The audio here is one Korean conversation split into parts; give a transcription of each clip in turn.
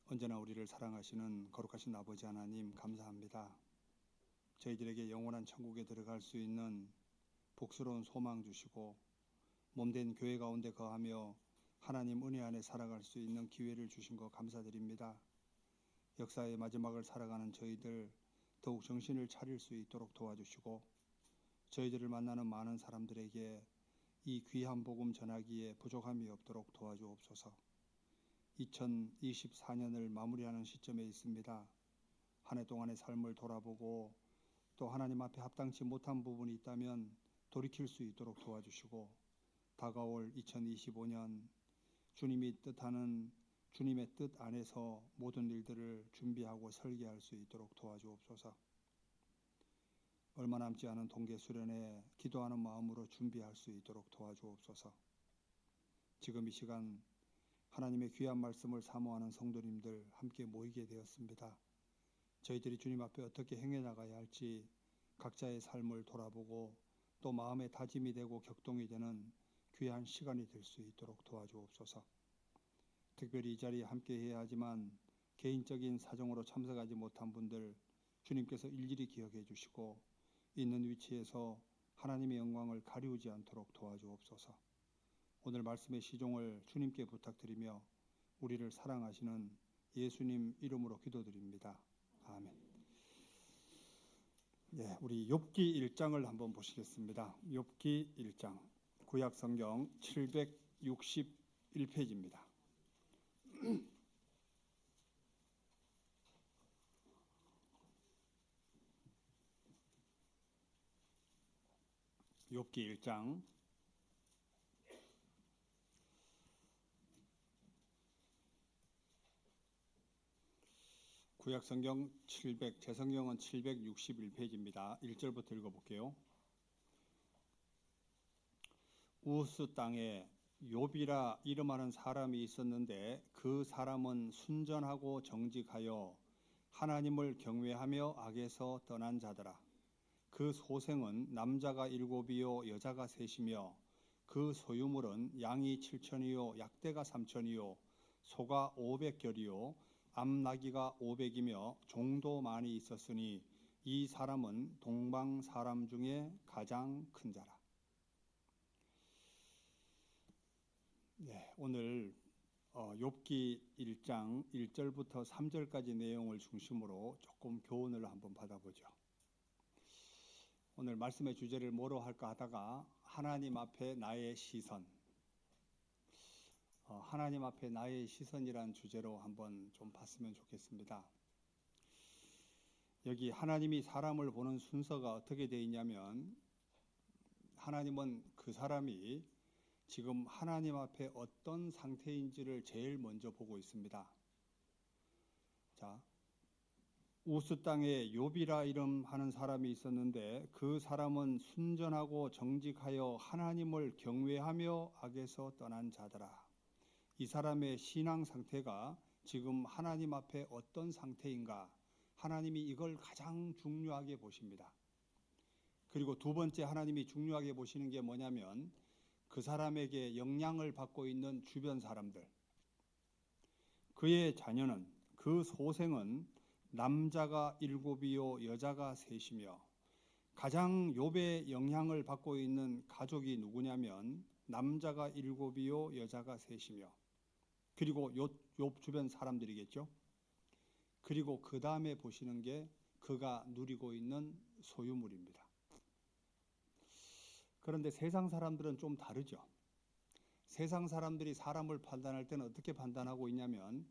언제나 우리를 사랑하시는 거룩하신 아버지 하나님 감사합니다. 저희들에게 영원한 천국에 들어갈 수 있는 복스러운 소망 주시고 몸된 교회 가운데 거하며 하나님 은혜 안에 살아갈 수 있는 기회를 주신 것 감사드립니다. 역사의 마지막을 살아가는 저희들 더욱 정신을 차릴 수 있도록 도와주시고 저희들을 만나는 많은 사람들에게 이 귀한 복음 전하기에 부족함이 없도록 도와주옵소서. 2024년을 마무리하는 시점에 있습니다. 한 해 동안의 삶을 돌아보고 또 하나님 앞에 합당치 못한 부분이 있다면 돌이킬 수 있도록 도와주시고 다가올 2025년 주님이 뜻하는 주님의 뜻 안에서 모든 일들을 준비하고 설계할 수 있도록 도와주옵소서. 얼마 남지 않은 동계 수련회 기도하는 마음으로 준비할 수 있도록 도와주옵소서. 지금 이 시간 하나님의 귀한 말씀을 사모하는 성도님들 함께 모이게 되었습니다. 저희들이 주님 앞에 어떻게 행해 나가야 할지 각자의 삶을 돌아보고 또 마음의 다짐이 되고 격동이 되는 귀한 시간이 될 수 있도록 도와주옵소서. 특별히 이 자리에 함께 해야 하지만 개인적인 사정으로 참석하지 못한 분들 주님께서 일일이 기억해 주시고 있는 위치에서 하나님의 영광을 가리우지 않도록 도와주옵소서. 오늘 말씀의 시종을 주님께 부탁드리며 우리를 사랑하시는 예수님 이름으로 기도드립니다. 아멘. 네, 우리 욥기 1장을 한번 보시겠습니다. 욥기 1장 구약 성경 761페이지입니다. 욥기 1장 구약 성경 제 성경은 761페이지입니다. 1절부터 읽어볼게요. 우스 땅에 욥이라 이름하는 사람이 있었는데 그 사람은 순전하고 정직하여 하나님을 경외하며 악에서 떠난 자더라. 그 소생은 남자가 7이요 여자가 3이며 그 소유물은 양이 7천이요 약대가 3천이요 소가 500결이요 암나귀가 500이며 종도 많이 있었으니 이 사람은 동방 사람 중에 가장 큰 자라. 네, 오늘 욥기 1장 1절부터 3절까지 내용을 중심으로 조금 교훈을 한번 받아보죠. 오늘 말씀의 주제를 뭐로 할까 하다가 하나님 앞에 나의 시선, 하나님 앞에 나의 시선이란 주제로 한번 좀 봤으면 좋겠습니다. 여기 하나님이 사람을 보는 순서가 어떻게 되어 있냐면 하나님은 그 사람이 지금 하나님 앞에 어떤 상태인지를 제일 먼저 보고 있습니다. 자, 우스 땅에 욥이라 이름하는 사람이 있었는데 그 사람은 순전하고 정직하여 하나님을 경외하며 악에서 떠난 자더라. 이 사람의 신앙 상태가 지금 하나님 앞에 어떤 상태인가? 하나님이 이걸 가장 중요하게 보십니다. 그리고 두 번째 하나님이 중요하게 보시는 게 뭐냐면 그 사람에게 영향을 받고 있는 주변 사람들, 그의 자녀는, 그 소생은 남자가 7이요 여자가 3이며 가장 욥의 영향을 받고 있는 가족이 누구냐면 남자가 7이요 여자가 3이며 그리고 욥 주변 사람들이겠죠. 그리고 그 다음에 보시는 게 그가 누리고 있는 소유물입니다. 그런데 세상 사람들은 좀 다르죠. 세상 사람들이 사람을 판단할 때는 어떻게 판단하고 있냐면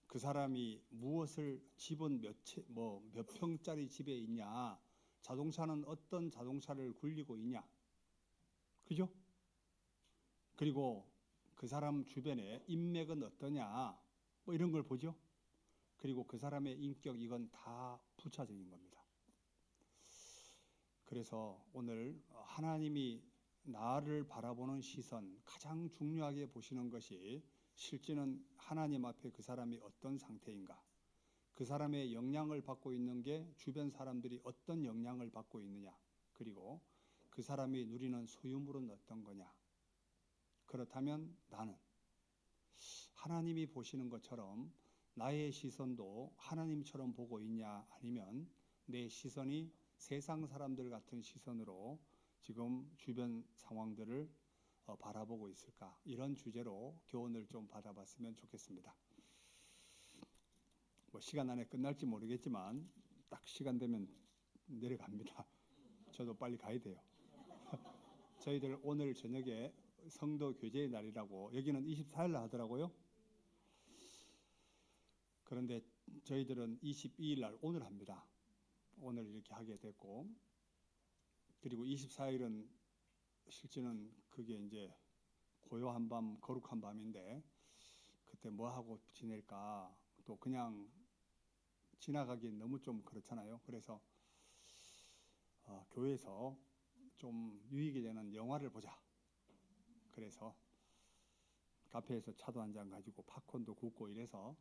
그 사람이 무엇을 집은 몇 평짜리 집에 있냐, 자동차는 어떤 자동차를 굴리고 있냐, 그죠? 그리고 그 사람 주변에 인맥은 어떠냐, 뭐 이런 걸 보죠. 그리고 그 사람의 인격, 이건 다 부차적인 겁니다. 그래서 오늘 하나님이 나를 바라보는 시선, 가장 중요하게 보시는 것이 실제는 하나님 앞에 그 사람이 어떤 상태인가, 그 사람의 영향을 받고 있는 게 주변 사람들이 어떤 영향을 받고 있느냐, 그리고 그 사람이 누리는 소유물은 어떤 거냐. 그렇다면 나는 하나님이 보시는 것처럼 나의 시선도 하나님처럼 보고 있냐, 아니면 내 시선이 세상 사람들 같은 시선으로 지금 주변 상황들을 바라보고 있을까? 이런 주제로 교훈을 좀 받아봤으면 좋겠습니다. 뭐 시간 안에 끝날지 모르겠지만 딱 시간 되면 내려갑니다. 저도 빨리 가야 돼요. 저희들 오늘 저녁에 성도 교제의 날이라고, 여기는 24일 날 하더라고요. 그런데 저희들은 22일 날 오늘 합니다. 오늘 이렇게 하게 됐고, 그리고 24일은 실제는 그게 이제 고요한 밤, 거룩한 밤인데 그때 뭐 하고 지낼까, 또 그냥 지나가기 너무 좀 그렇잖아요. 그래서 교회에서 좀 유익이 되는 영화를 보자. 그래서 카페에서 차도 한 잔 가지고 팝콘도 굽고 이래서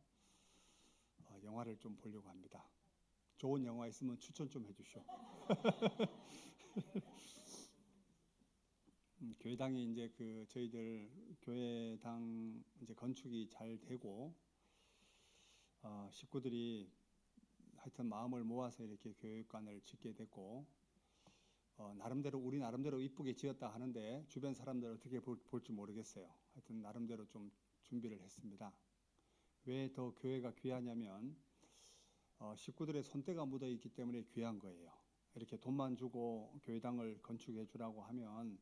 영화를 좀 보려고 합니다. 좋은 영화 있으면 추천 좀 해주시오. 교회당이 이제 저희들 교회당 이제 건축이 잘 되고 식구들이 하여튼 마음을 모아서 이렇게 교육관을 짓게 됐고, 우리 나름대로 이쁘게 지었다 하는데 주변 사람들 어떻게 볼지 모르겠어요. 하여튼 나름대로 좀 준비를 했습니다. 왜 더 교회가 귀하냐면 식구들의 손때가 묻어 있기 때문에 귀한 거예요. 이렇게 돈만 주고 교회당을 건축해 주라고 하면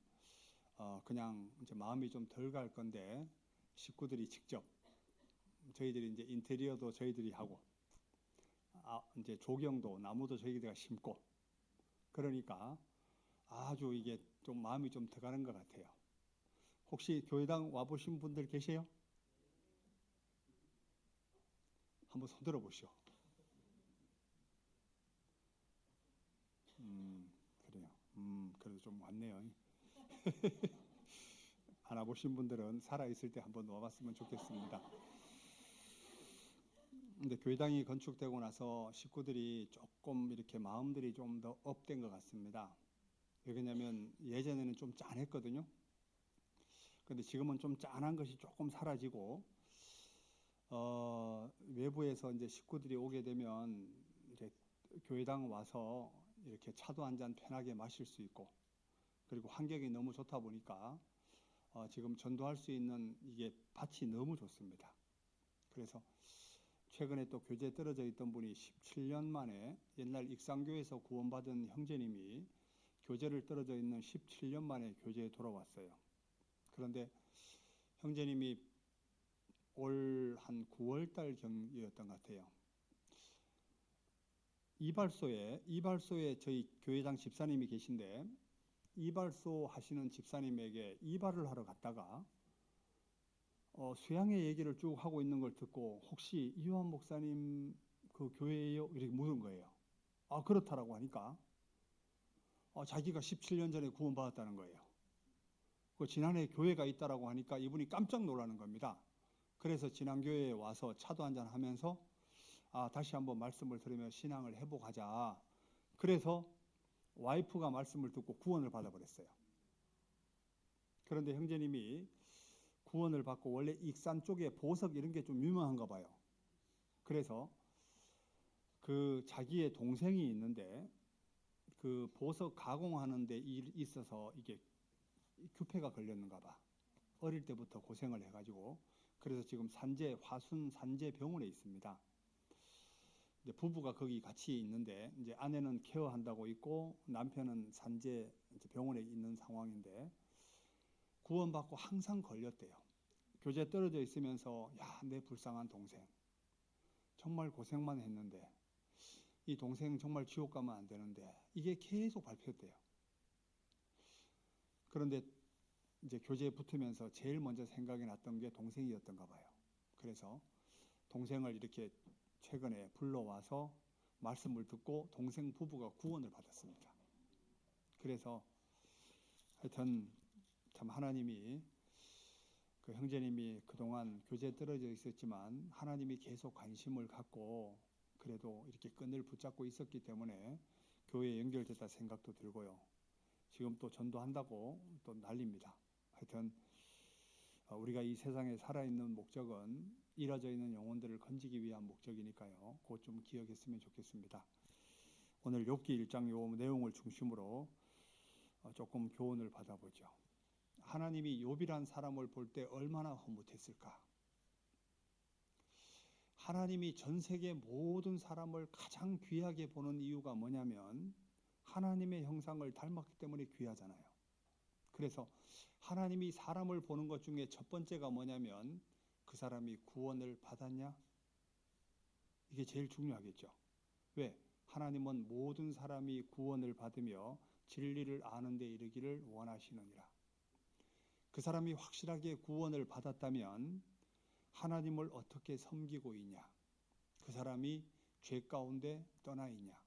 그냥 이제 마음이 좀 덜 갈 건데, 식구들이 직접, 저희들이 이제 인테리어도 저희들이 하고 이제 조경도 나무도 저희가 심고, 그러니까 아주 이게 좀 마음이 좀 더 가는 것 같아요. 혹시 교회당 와보신 분들 계세요? 한번 손 들어보시오. 그래요. 그래도 좀 왔네요. 안 와보신 분들은 살아있을 때 한번 와봤으면 좋겠습니다. 근데 교회당이 건축되고 나서 식구들이 조금 이렇게 마음들이 좀 더 업된 것 같습니다. 왜냐면 예전에는 좀 짠했거든요. 근데 지금은 좀 짠한 것이 조금 사라지고, 외부에서 이제 식구들이 오게 되면 이제 교회당 와서 이렇게 차도 한 잔 편하게 마실 수 있고, 그리고 환경이 너무 좋다 보니까 지금 전도할 수 있는 이게 밭이 너무 좋습니다. 그래서 최근에 또 교제에 떨어져 있던 분이 17년 만에, 옛날 익산교에서 구원받은 형제님이 교제를 떨어져 있는 17년 만에 교제에 돌아왔어요. 그런데 형제님이 올 한 9월 달 경이었던 것 같아요. 이발소에 저희 교회당 집사님이 계신데, 이발소 하시는 집사님에게 이발을 하러 갔다가 수양회 얘기를 쭉 하고 있는 걸 듣고, 혹시 이요한 목사님 그 교회예요? 이렇게 물은 거예요. 그렇다라고 하니까 자기가 17년 전에 구원받았다는 거예요. 지난해 교회가 있다라고 하니까 이분이 깜짝 놀라는 겁니다. 그래서 지난 교회에 와서 차도 한잔 하면서 다시 한번 말씀을 들으며 신앙을 회복하자. 그래서 와이프가 말씀을 듣고 구원을 받아버렸어요. 그런데 형제님이 구원을 받고, 원래 익산 쪽에 보석 이런 게 좀 유명한가 봐요. 그래서 그 자기의 동생이 있는데 그 보석 가공하는 데 있어서 이게 규폐가 걸렸는가 봐. 어릴 때부터 고생을 해가지고. 그래서 지금 화순 산재 병원에 있습니다. 이제 부부가 거기 같이 있는데, 이제 아내는 케어한다고 있고 남편은 산재 병원에 있는 상황인데, 구원받고 항상 걸렸대요. 교제에 떨어져 있으면서, 내 불쌍한 동생 정말 고생만 했는데, 이 동생 정말 지옥 가면 안 되는데, 이게 계속 발표돼요. 그런데 이제 교제에 붙으면서 제일 먼저 생각이 났던 게 동생이었던가 봐요. 그래서 동생을 이렇게 최근에 불러와서 말씀을 듣고 동생 부부가 구원을 받았습니다. 그래서 하여튼 참 하나님이, 그 형제님이 그동안 교제에 떨어져 있었지만 하나님이 계속 관심을 갖고 그래도 이렇게 끈을 붙잡고 있었기 때문에 교회에 연결됐다 생각도 들고요. 지금 또 전도한다고 또 난립니다. 하여튼 우리가 이 세상에 살아있는 목적은 잃어져 있는 영혼들을 건지기 위한 목적이니까요. 그것 좀 기억했으면 좋겠습니다. 오늘 욥기 1장 요 내용을 중심으로 조금 교훈을 받아보죠. 하나님이 욥이란 사람을 볼 때 얼마나 흐뭇했을까? 하나님이 전 세계 모든 사람을 가장 귀하게 보는 이유가 뭐냐면 하나님의 형상을 닮았기 때문에 귀하잖아요. 그래서 하나님이 사람을 보는 것 중에 첫 번째가 뭐냐면 그 사람이 구원을 받았냐? 이게 제일 중요하겠죠. 왜? 하나님은 모든 사람이 구원을 받으며 진리를 아는 데 이르기를 원하시느니라. 그 사람이 확실하게 구원을 받았다면 하나님을 어떻게 섬기고 있냐? 그 사람이 죄 가운데 떠나 있냐?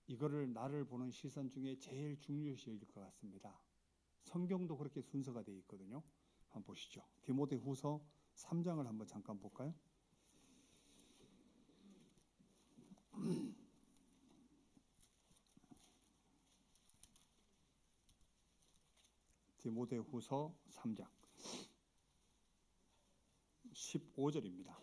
이거를 나를 보는 시선 중에 제일 중요시 여길 것 같습니다. 성경도 그렇게 순서가 되어 있거든요. 한번 보시죠. 디모데후서 3장을 한번 잠깐 볼까요? 디모데후서 3장 15절입니다.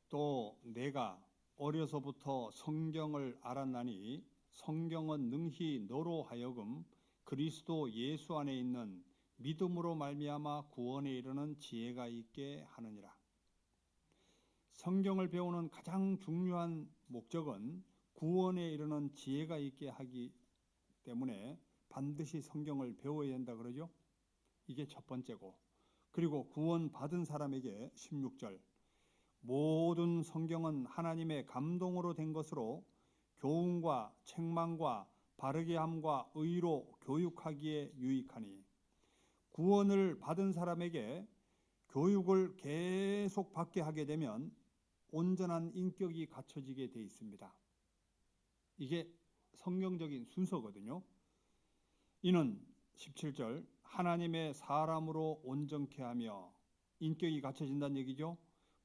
또 내가 어려서부터 성경을 알았나니 성경은 능히 너로 하여금 그리스도 예수 안에 있는 믿음으로 말미암아 구원에 이르는 지혜가 있게 하느니라. 성경을 배우는 가장 중요한 목적은 구원에 이르는 지혜가 있게 하기 때문에 반드시 성경을 배워야 된다 그러죠. 이게 첫 번째고, 그리고 구원 받은 사람에게 16절 모든 성경은 하나님의 감동으로 된 것으로 교훈과 책망과 바르게 함과 의로 교육하기에 유익하니, 구원을 받은 사람에게 교육을 계속 받게 하게 되면 온전한 인격이 갖춰지게 돼 있습니다. 이게 성경적인 순서거든요. 이는 17절 하나님의 사람으로 온전케 하며, 인격이 갖춰진다는 얘기죠.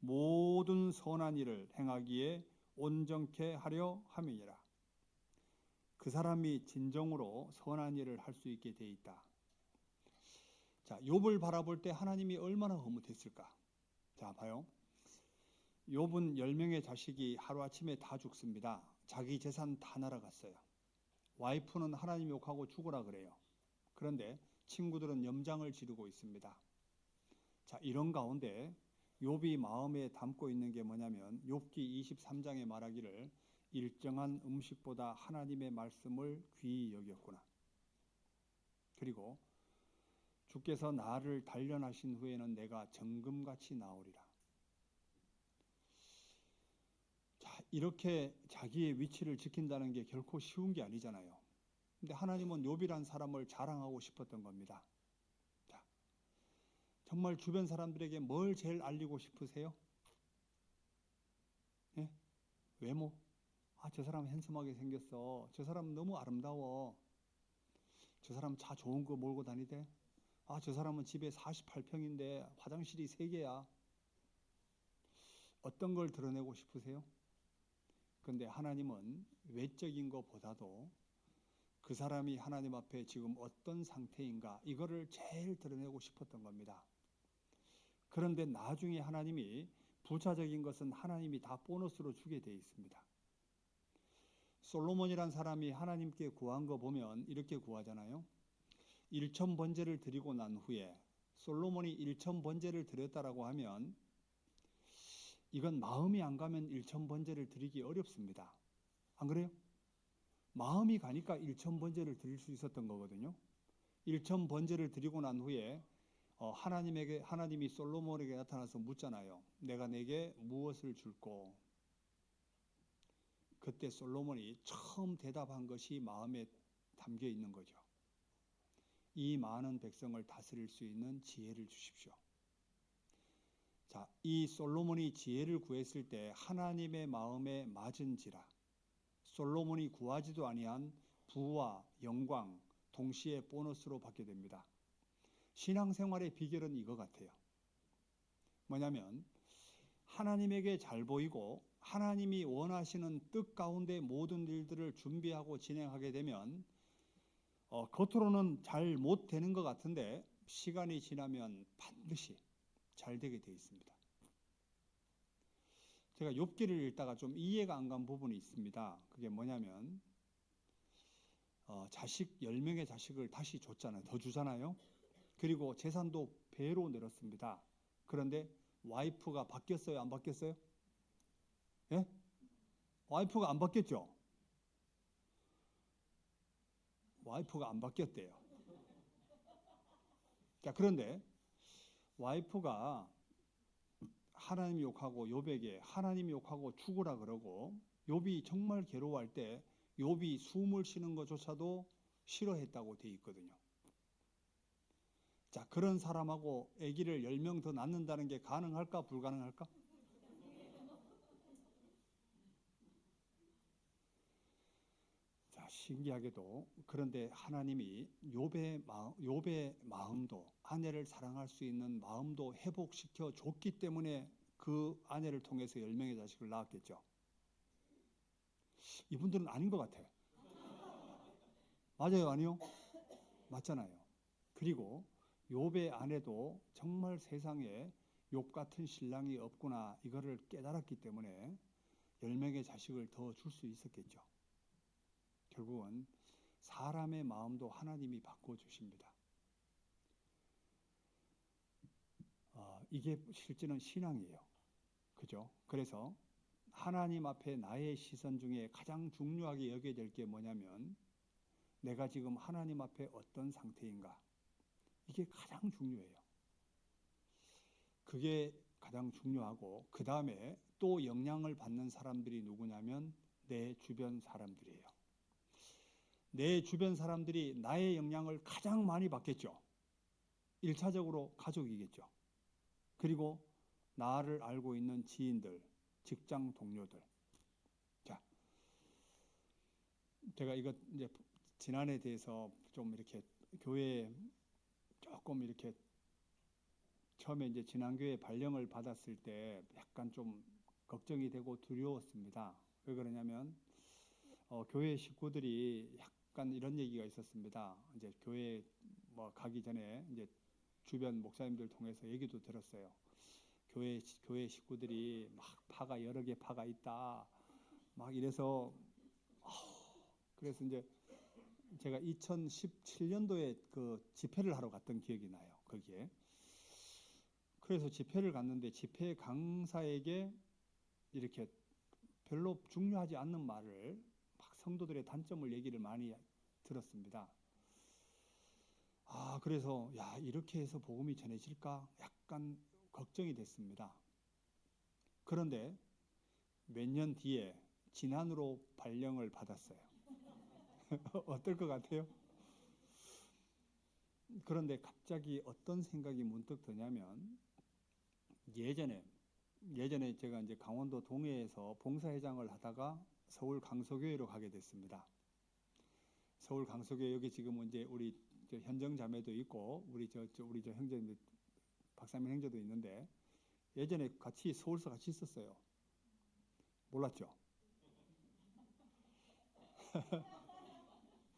모든 선한 일을 행하기에 온전케 하려 함이니라. 그 사람이 진정으로 선한 일을 할 수 있게 돼 있다. 자, 욥을 바라볼 때 하나님이 얼마나 흐뭇했을까? 자, 봐요. 욥은 10명의 자식이 하루아침에 다 죽습니다. 자기 재산 다 날아갔어요. 와이프는 하나님 욕하고 죽으라 그래요. 그런데 친구들은 염장을 지르고 있습니다. 자, 이런 가운데 욥이 마음에 담고 있는 게 뭐냐면 욥기 23장에 말하기를 일정한 음식보다 하나님의 말씀을 귀히 여겼구나. 그리고 주께서 나를 단련하신 후에는 내가 정금같이 나오리라. 자, 이렇게 자기의 위치를 지킨다는 게 결코 쉬운 게 아니잖아요. 근데 하나님은 욥이란 사람을 자랑하고 싶었던 겁니다. 자, 정말 주변 사람들에게 뭘 제일 알리고 싶으세요? 예? 외모? 아, 저 사람 핸섬하게 생겼어. 저 사람 너무 아름다워. 저 사람 차 좋은 거 몰고 다니대. 아, 저 사람은 집에 48평인데 화장실이 3개야. 어떤 걸 드러내고 싶으세요? 그런데 하나님은 외적인 것보다도 그 사람이 하나님 앞에 지금 어떤 상태인가, 이거를 제일 드러내고 싶었던 겁니다. 그런데 나중에 하나님이 부차적인 것은 하나님이 다 보너스로 주게 돼 있습니다. 솔로몬이란 사람이 하나님께 구한 거 보면 이렇게 구하잖아요. 1천 번제를 드리고 난 후에, 솔로몬이 1천 번제를 드렸다라고 하면 이건 마음이 안 가면 1천 번제를 드리기 어렵습니다. 안 그래요? 마음이 가니까 1천 번제를 드릴 수 있었던 거거든요. 1천 번제를 드리고 난 후에 하나님이 솔로몬에게 나타나서 묻잖아요. 내가 내게 무엇을 줄꼬? 그때 솔로몬이 처음 대답한 것이 마음에 담겨 있는 거죠. 이 많은 백성을 다스릴 수 있는 지혜를 주십시오. 자, 이 솔로몬이 지혜를 구했을 때 하나님의 마음에 맞은지라 솔로몬이 구하지도 아니한 부와 영광 동시에 보너스로 받게 됩니다. 신앙생활의 비결은 이거 같아요. 뭐냐면 하나님에게 잘 보이고 하나님이 원하시는 뜻 가운데 모든 일들을 준비하고 진행하게 되면 겉으로는 잘 못 되는 것 같은데 시간이 지나면 반드시 잘 되게 되어 있습니다. 제가 욥기를 읽다가 좀 이해가 안 간 부분이 있습니다. 그게 뭐냐면 자식 10명의 자식을 다시 줬잖아요. 더 주잖아요. 그리고 재산도 배로 늘었습니다. 그런데 와이프가 바뀌었어요? 안 바뀌었어요? 예? 와이프가 안 바뀌었죠? 와이프가 안 바뀌었대요. 자, 그런데 와이프가 하나님 욕하고 욥에게 하나님 욕하고 죽으라 그러고 욥이 정말 괴로워할 때 욥이 숨을 쉬는 것조차도 싫어했다고 돼 있거든요. 자, 그런 사람하고 아기를 10명 더 낳는다는 게 가능할까 불가능할까? 자, 신기하게도 그런데 하나님이 욥의 마음도 아내를 사랑할 수 있는 마음도 회복시켜 줬기 때문에 그 아내를 통해서 10명의 자식을 낳았겠죠. 이분들은 아닌 것 같아. 맞아요, 아니요? 맞잖아요. 그리고 욥의 아내도 정말 세상에 욥 같은 신랑이 없구나 이거를 깨달았기 때문에 10명의 자식을 더 줄 수 있었겠죠. 결국은 사람의 마음도 하나님이 바꿔주십니다. 이게 실제는 신앙이에요. 그죠? 그래서 하나님 앞에 나의 시선 중에 가장 중요하게 여겨야 될 게 뭐냐면 내가 지금 하나님 앞에 어떤 상태인가? 이게 가장 중요해요. 그게 가장 중요하고 그 다음에 또 영향을 받는 사람들이 누구냐면 내 주변 사람들이에요. 내 주변 사람들이 나의 영향을 가장 많이 받겠죠. 1차적으로 가족이겠죠. 그리고 나를 알고 있는 지인들, 직장 동료들. 자, 제가 이거 이제 지난해에 대해서 좀 이렇게 교회에 조금 이렇게 처음에 이제 지난교회 발령을 받았을 때 약간 좀 걱정이 되고 두려웠습니다. 왜 그러냐면 교회 식구들이 약간 이런 얘기가 있었습니다. 이제 교회 뭐 가기 전에 이제 주변 목사님들 통해서 얘기도 들었어요. 교회 식구들이 막 파가 여러 개 파가 있다. 막 이래서 그래서 이제 제가 2017년도에 그 집회를 하러 갔던 기억이 나요. 거기에. 그래서 집회를 갔는데 집회 강사에게 이렇게 별로 중요하지 않는 말을 막 성도들의 단점을 얘기를 많이 들었습니다. 그래서 야, 이렇게 해서 복음이 전해질까? 약간 걱정이 됐습니다. 그런데 몇 년 뒤에 진안으로 발령을 받았어요. 어떨 것 같아요? 그런데 갑자기 어떤 생각이 문득 드냐면 예전에 제가 이제 강원도 동해에서 봉사회장을 하다가 서울 강서교회로 가게 됐습니다. 서울 강서교회 여기 지금 이제 우리 현정 자매도 있고 우리 저 형제 박상민 형제도 있는데 예전에 같이 서울서 같이 있었어요. 몰랐죠?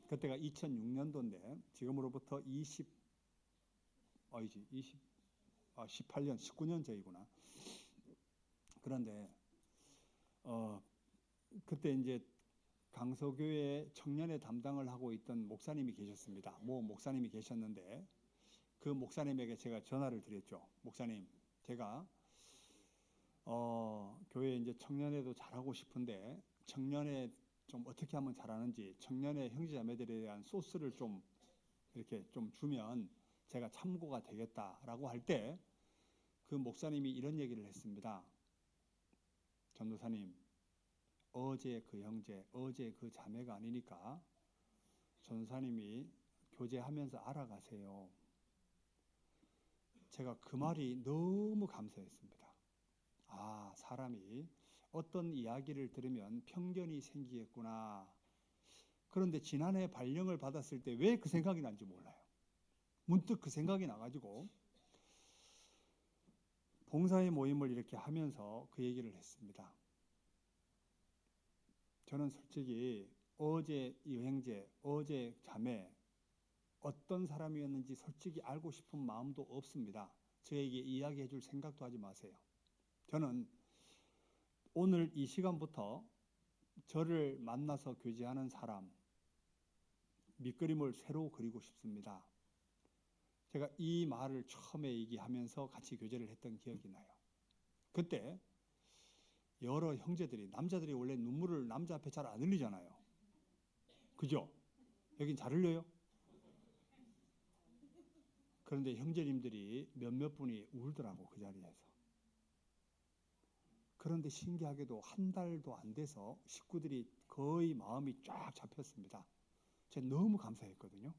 그때가 2006년도인데 지금으로부터 18년, 19년 전이구나. 그런데 그때 이제 강서교회 청년회 담당을 하고 있던 목사님이 계셨습니다. 목사님이 계셨는데 그 목사님에게 제가 전화를 드렸죠. 목사님, 제가 교회 이제 청년회도 잘하고 싶은데 청년회 좀 어떻게 하면 잘하는지 청년회 형제자매들에 대한 소스를 좀 이렇게 좀 주면 제가 참고가 되겠다라고 할 때 그 목사님이 이런 얘기를 했습니다. 전도사님, 어제 그 형제, 어제 그 자매가 아니니까 전도사님이 교제하면서 알아가세요. 제가 그 말이 너무 감사했습니다. 사람이 어떤 이야기를 들으면 편견이 생기겠구나. 그런데 지난해 발령을 받았을 때 왜 그 생각이 난지 몰라요. 문득 그 생각이 나가지고 봉사의 모임을 이렇게 하면서 그 얘기를 했습니다. 저는 솔직히 어제 여행제, 어제 자매 어떤 사람이었는지 솔직히 알고 싶은 마음도 없습니다. 저에게 이야기해 줄 생각도 하지 마세요. 저는 오늘 이 시간부터 저를 만나서 교제하는 사람 밑그림을 새로 그리고 싶습니다. 제가 이 말을 처음에 얘기하면서 같이 교제를 했던 기억이 나요. 그때 여러 형제들이, 남자들이 원래 눈물을 남자 앞에 잘 안 흘리잖아요. 그죠? 여긴 잘 흘려요? 그런데 형제님들이 몇몇 분이 울더라고, 그 자리에서. 그런데 신기하게도 한 달도 안 돼서 식구들이 거의 마음이 쫙 잡혔습니다. 제가 너무 감사했거든요.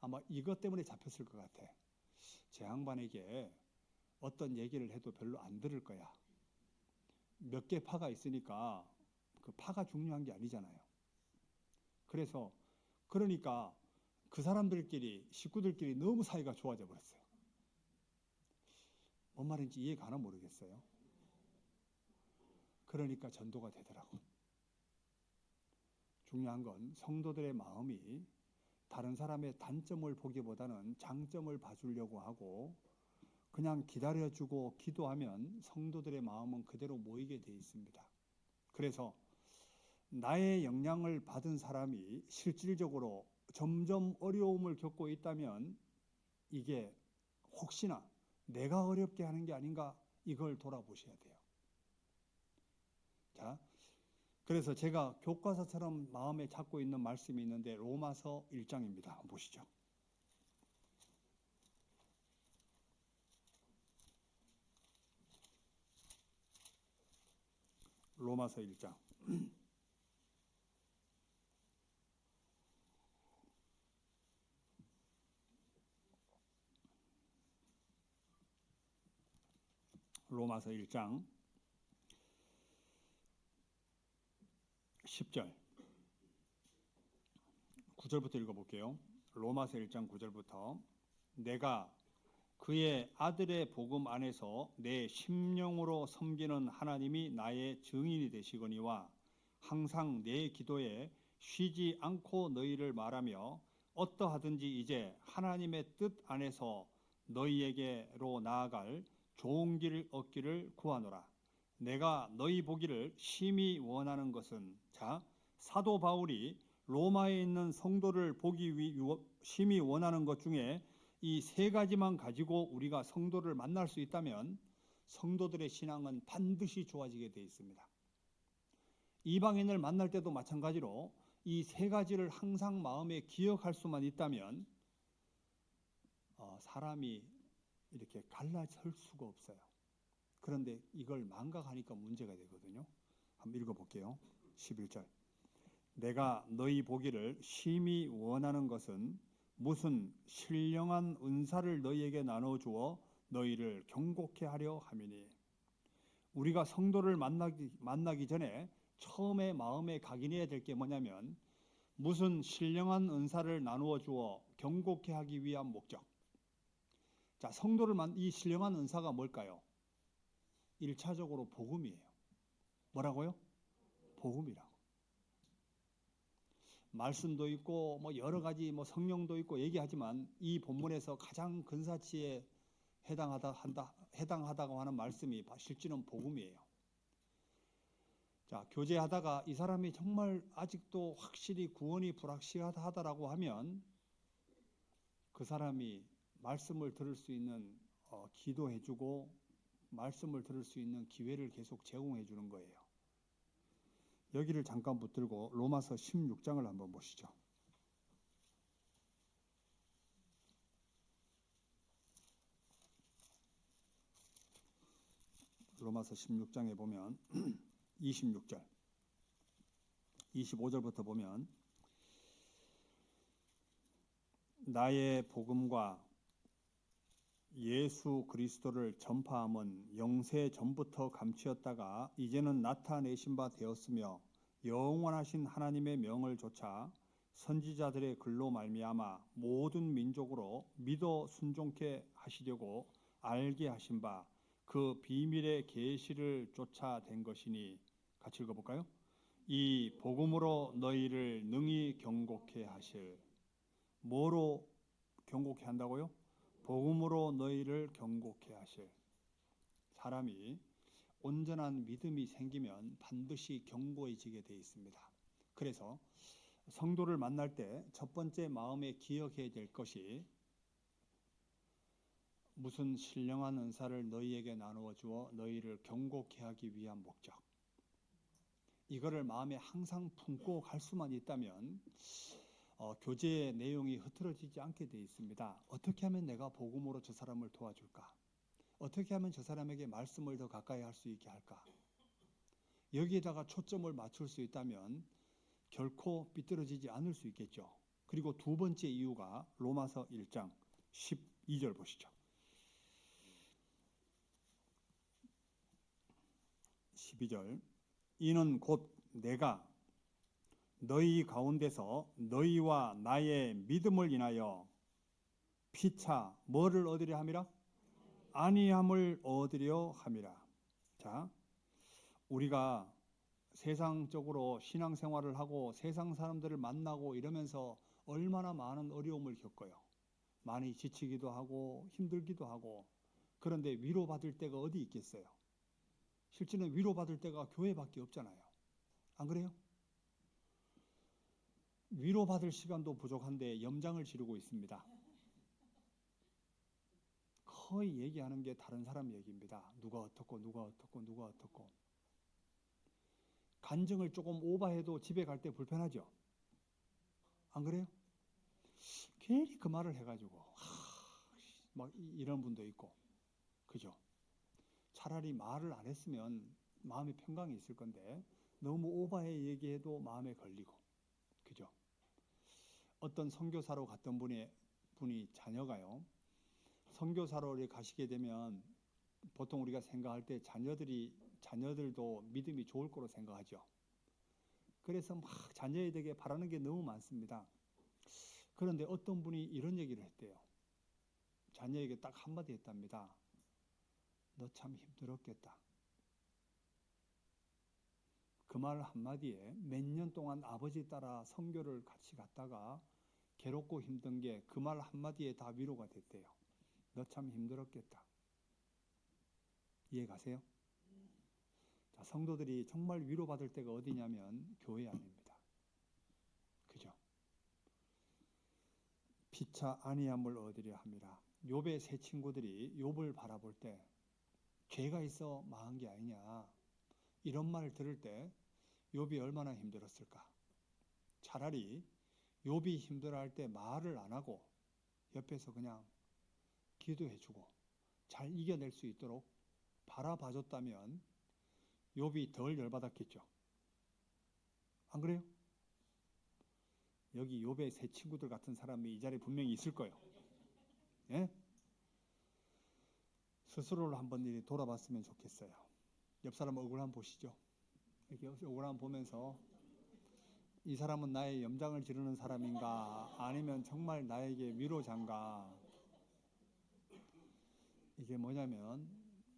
아마 이것 때문에 잡혔을 것 같아. 제 양반에게 어떤 얘기를 해도 별로 안 들을 거야. 몇 개 파가 있으니까 그 파가 중요한 게 아니잖아요. 그러니까 그 사람들끼리, 식구들끼리 너무 사이가 좋아져 버렸어요. 뭔 말인지 이해가 가나 모르겠어요. 그러니까 전도가 되더라고. 중요한 건 성도들의 마음이 다른 사람의 단점을 보기보다는 장점을 봐주려고 하고 그냥 기다려주고 기도하면 성도들의 마음은 그대로 모이게 돼 있습니다. 그래서 나의 영향을 받은 사람이 실질적으로 점점 어려움을 겪고 있다면 이게 혹시나 내가 어렵게 하는 게 아닌가 이걸 돌아보셔야 돼요. 자, 그래서 제가 교과서처럼 마음에 잡고 있는 말씀이 있는데 로마서 1장입니다. 한번 보시죠. 로마서 1장. 로마서 1장 10절 9절부터 읽어볼게요. 로마서 1장 9절부터 내가 그의 아들의 복음 안에서 내 심령으로 섬기는 하나님이 나의 증인이 되시거니와 항상 내 기도에 쉬지 않고 너희를 말하며 어떠하든지 이제 하나님의 뜻 안에서 너희에게로 나아갈 좋은 길 얻기를 구하노라. 내가 너희 보기를 심히 원하는 것은 자 사도 바울이 로마에 있는 성도를 보기 심히 원하는 것 중에 이 세 가지만 가지고 우리가 성도를 만날 수 있다면 성도들의 신앙은 반드시 좋아지게 되어 있습니다. 이방인을 만날 때도 마찬가지로 이 세 가지를 항상 마음에 기억할 수만 있다면 사람이 이렇게 갈라설 수가 없어요. 그런데 이걸 망각하니까 문제가 되거든요. 한번 읽어볼게요. 11절 내가 너희 보기를 심히 원하는 것은 무슨 신령한 은사를 너희에게 나눠주어 너희를 경고케 하려 함이니 우리가 성도를 만나기 전에 처음에 마음에 각인해야 될 게 뭐냐면 무슨 신령한 은사를 나누어 주어 경고케 하기 위한 목적. 자, 이 신령한 은사가 뭘까요? 1차적으로 복음이에요. 뭐라고요? 복음이라고. 말씀도 있고 뭐 여러 가지 뭐 성령도 있고 얘기하지만 이 본문에서 가장 근사치에 해당하다고 하는 말씀이 실제는 복음이에요. 자, 교제하다가 이 사람이 정말 아직도 확실히 구원이 불확실하다라고 하면 그 사람이 말씀을 들을 수 있는 기도해주고 말씀을 들을 수 있는 기회를 계속 제공해 주는 거예요. 여기를 잠깐 붙들고 로마서 16장을 한번 보시죠. 로마서 16장에 보면 26절 25절부터 보면 나의 복음과 예수 그리스도를 전파함은 영세 전부터 감추었다가 이제는 나타내신 바 되었으며 영원하신 하나님의 명을 조차 선지자들의 글로 말미암아 모든 민족으로 믿어 순종케 하시려고 알게 하신 바 그 비밀의 계시를 쫓아낸 것이니. 같이 읽어볼까요? 이 복음으로 너희를 능히 경고케 하실. 뭐로 경고케 한다고요? 복음으로 너희를 경고케 하실. 사람이 온전한 믿음이 생기면 반드시 견고해지게 되어 있습니다. 그래서 성도를 만날 때 첫 번째 마음에 기억해야 될 것이 무슨 신령한 은사를 너희에게 나누어 주어 너희를 경고케 하기 위한 목적. 이거를 마음에 항상 품고 갈 수만 있다면 교제의 내용이 흐트러지지 않게 되어 있습니다. 어떻게 하면 내가 복음으로 저 사람을 도와줄까? 어떻게 하면 저 사람에게 말씀을 더 가까이 할 수 있게 할까? 여기에다가 초점을 맞출 수 있다면 결코 삐뚤어지지 않을 수 있겠죠. 그리고 두 번째 이유가 로마서 1장 12절 보시죠. 12절. 이는 곧 내가 너희 가운데서 너희와 나의 믿음을 인하여 피차 뭐를 얻으려 함이라? 안위함을 얻으려 함이라. 자, 우리가 세상적으로 신앙생활을 하고 세상 사람들을 만나고 이러면서 얼마나 많은 어려움을 겪어요. 많이 지치기도 하고 힘들기도 하고. 그런데 위로받을 때가 어디 있겠어요? 실제는 위로받을 때가 교회밖에 없잖아요. 안 그래요? 위로받을 시간도 부족한데 염장을 지르고 있습니다. 거의 얘기하는 게 다른 사람 얘기입니다. 누가 어떻고 누가 어떻고 누가 어떻고. 간증을 조금 오버해도 집에 갈 때 불편하죠? 안 그래요? 괜히 그 말을 해가지고 막 이런 분도 있고. 그죠? 차라리 말을 안 했으면 마음의 평강이 있을 건데 너무 오버해 얘기해도 마음에 걸리고. 그죠? 어떤 선교사로 갔던 분이 자녀가요. 선교사로 가시게 되면 보통 우리가 생각할 때 자녀들도 믿음이 좋을 거로 생각하죠. 그래서 막 자녀에게 바라는 게 너무 많습니다. 그런데 어떤 분이 이런 얘기를 했대요. 자녀에게 딱 한마디 했답니다. 너 참 힘들었겠다. 그 말 한마디에 몇 년 동안 아버지 따라 선교를 같이 갔다가 괴롭고 힘든 게 그 말 한마디에 다 위로가 됐대요. 너 참 힘들었겠다. 이해 가세요? 자, 성도들이 정말 위로받을 때가 어디냐면 교회 안입니다. 그죠? 피차 안위함을 얻으려 함이라. 욥의 세 친구들이 욥을 바라볼 때 죄가 있어 망한 게 아니냐 이런 말을 들을 때 욥이 얼마나 힘들었을까? 차라리 욥이 힘들어할 때 말을 안 하고 옆에서 그냥 기도해주고 잘 이겨낼 수 있도록 바라봐줬다면 욥이 덜 열받았겠죠. 안 그래요? 여기 욥의 세 친구들 같은 사람이 이 자리에 분명히 있을 거예요. 예? 스스로를 한번 이렇게 돌아봤으면 좋겠어요. 옆 사람 얼굴 한번 보시죠. 이렇게 얼굴 한번 보면서 이 사람은 나의 염장을 지르는 사람인가 아니면 정말 나에게 위로자인가. 이게 뭐냐면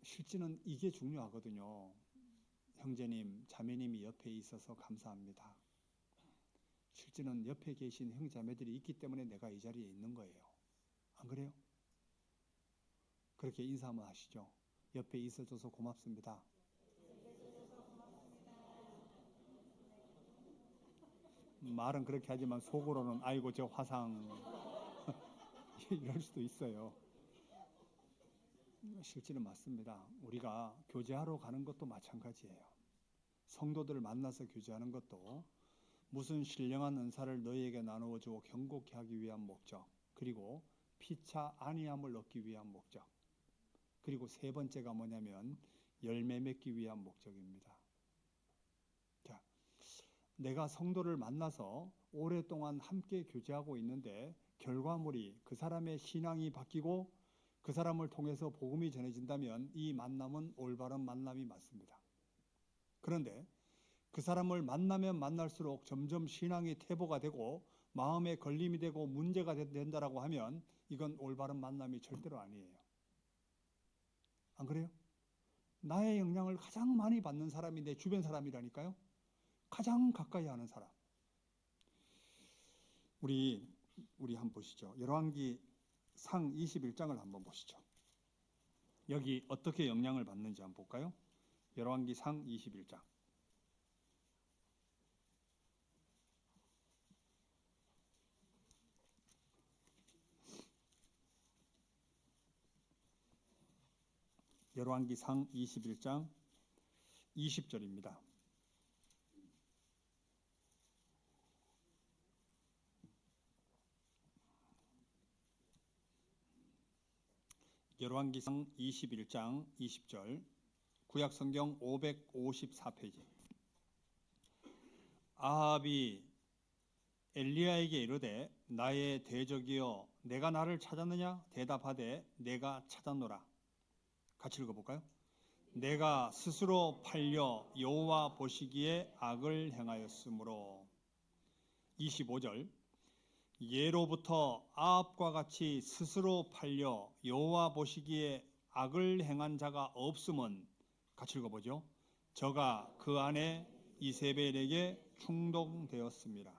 실제는 이게 중요하거든요. 형제님, 자매님이 옆에 있어서 감사합니다. 실제는 옆에 계신 형제자매들이 있기 때문에 내가 이 자리에 있는 거예요. 안 그래요? 그렇게 인사 한번 하시죠. 옆에 있어줘서 고맙습니다. 말은 그렇게 하지만 속으로는 아이고 저 화상 이럴 수도 있어요. 실제는 맞습니다. 우리가 교제하러 가는 것도 마찬가지예요. 성도들을 만나서 교제하는 것도 무슨 신령한 은사를 너희에게 나누어 주어 경고케 하기 위한 목적, 그리고 피차 안위함을 얻기 위한 목적, 그리고 세 번째가 뭐냐면 열매 맺기 위한 목적입니다. 자, 내가 성도를 만나서 오랫동안 함께 교제하고 있는데 결과물이 그 사람의 신앙이 바뀌고 그 사람을 통해서 복음이 전해진다면 이 만남은 올바른 만남이 맞습니다. 그런데 그 사람을 만나면 만날수록 점점 신앙이 퇴보가 되고 마음에 걸림이 되고 문제가 된다라고 하면 이건 올바른 만남이 절대로 아니에요. 안 그래요? 나의 영향을 가장 많이 받는 사람이 내 주변 사람이라니까요. 가장 가까이 하는 사람. 우리 한번 보시죠. 열왕기 상 21장을 한번 보시죠. 여기 어떻게 영향을 받는지 한번 볼까요? 열왕기 상 21장. 열왕기 상 21장 20절입니다. 열왕기상 21장 20절, 구약성경 554페이지. 아합이 엘리야에게 이르되 나의 대적이여 내가 나를 찾았느냐? 대답하되 내가 찾았노라. 같이 읽어볼까요? 내가 스스로 팔려 여호와 보시기에 악을 행하였으므로. 25절, 예로부터 아합과 같이 스스로 팔려 여호와 보시기에 악을 행한 자가 없음은, 같이 읽어보죠. 저가 그 안에 이세벨에게 충동되었습니다.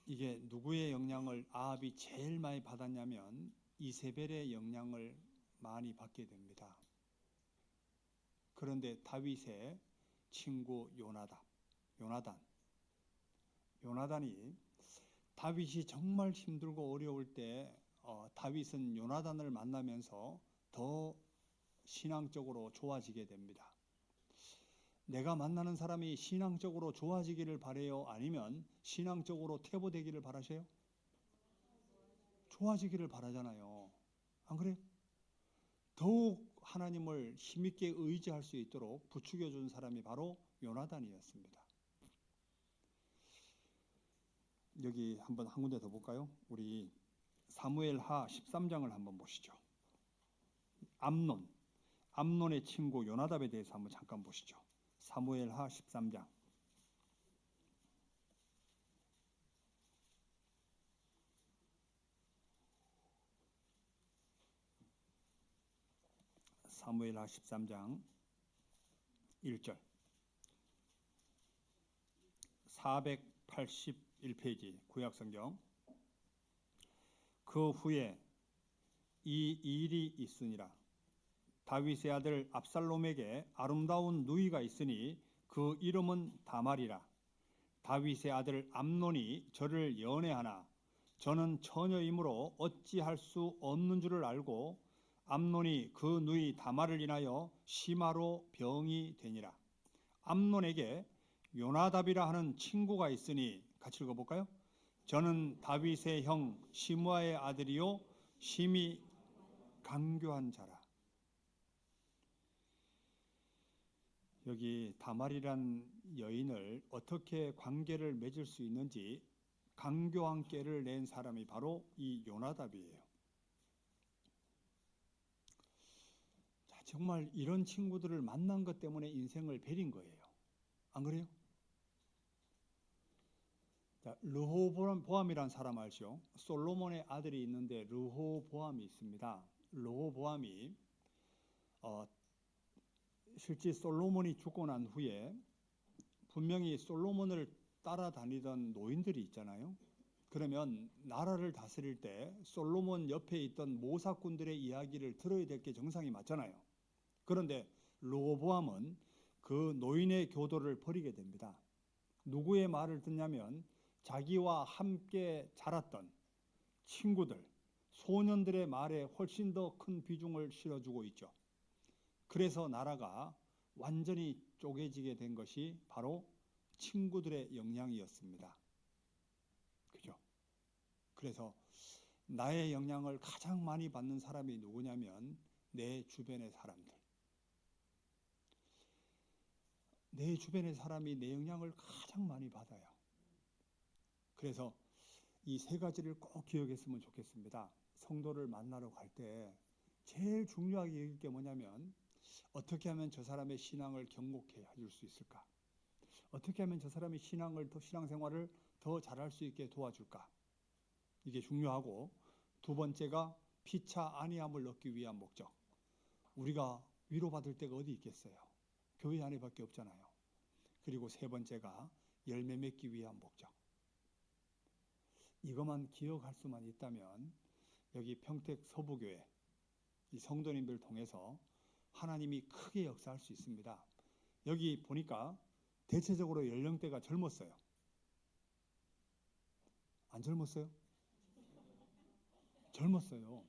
이게 누구의 영향을 아합이 제일 많이 받았냐면 이세벨의 영향을 많이 받게 됩니다. 그런데 다윗의 친구 요나단이 다윗이 정말 힘들고 어려울 때 다윗은 요나단을 만나면서 더 신앙적으로 좋아지게 됩니다. 내가 만나는 사람이 신앙적으로 좋아지기를 바라요? 아니면 신앙적으로 퇴보되기를 바라세요? 좋아지기를 바라잖아요. 안 그래요? 더욱 하나님을 힘있게 의지할 수 있도록 부추겨 준 사람이 바로 요나단이었습니다. 여기 한번 한 군데 더 볼까요? 우리 사무엘하 13장을 한번 보시죠. 암논의 친구 요나답에 대해서 한번 잠깐 보시죠. 사무엘하 13장. 사무엘하 13장 1절. 481페이지 구약성경. 그 후에 이 일이 있으니라. 다윗의 아들 압살롬에게 아름다운 누이가 있으니 그 이름은 다말이라. 다윗의 아들 암논이 저를 연애하나 저는 처녀이므로 어찌할 수 없는 줄을 알고 암논이 그 누이 다말을 인하여 심화로 병이 되니라. 암논에게 요나답이라 하는 친구가 있으니, 같이 읽어볼까요? 저는 다윗의 형 시므아의 아들이요 심히 강교한 자라. 여기 다말이란 여인을 어떻게 관계를 맺을 수 있는지 강교한 꾀를 낸 사람이 바로 이 요나답이에요. 자, 정말 이런 친구들을 만난 것 때문에 인생을 베린 거예요. 안 그래요? 자, 르호보암이란 사람 알죠? 솔로몬의 아들이 있는데 르호보암이 있습니다. 르호보암이 실제 솔로몬이 죽고 난 후에 분명히 솔로몬을 따라다니던 노인들이 있잖아요. 그러면 나라를 다스릴 때 솔로몬 옆에 있던 모사꾼들의 이야기를 들어야 될 게 정상이 맞잖아요. 그런데 르호보암은 그 노인의 교도를 버리게 됩니다. 누구의 말을 듣냐면 자기와 함께 자랐던 친구들, 소년들의 말에 훨씬 더 큰 비중을 실어주고 있죠. 그래서 나라가 완전히 쪼개지게 된 것이 바로 친구들의 영향이었습니다. 그죠? 그래서 나의 영향을 가장 많이 받는 사람이 누구냐면 내 주변의 사람들. 내 주변의 사람이 내 영향을 가장 많이 받아요. 그래서 이 세 가지를 꼭 기억했으면 좋겠습니다. 성도를 만나러 갈 때 제일 중요하게 여길 게 뭐냐면 어떻게 하면 저 사람의 신앙을 경고케 해줄 수 있을까? 어떻게 하면 저 사람이 신앙생활을 더 잘할 수 있게 도와줄까? 이게 중요하고, 두 번째가 피차 안위함을 얻기 위한 목적. 우리가 위로받을 데가 어디 있겠어요? 교회 안에밖에 없잖아요. 그리고 세 번째가 열매 맺기 위한 목적. 이것만 기억할 수만 있다면 여기 평택 서부교회 이 성도님들 통해서 하나님이 크게 역사할 수 있습니다. 여기 보니까 대체적으로 연령대가 젊었어요. 안 젊었어요? 젊었어요.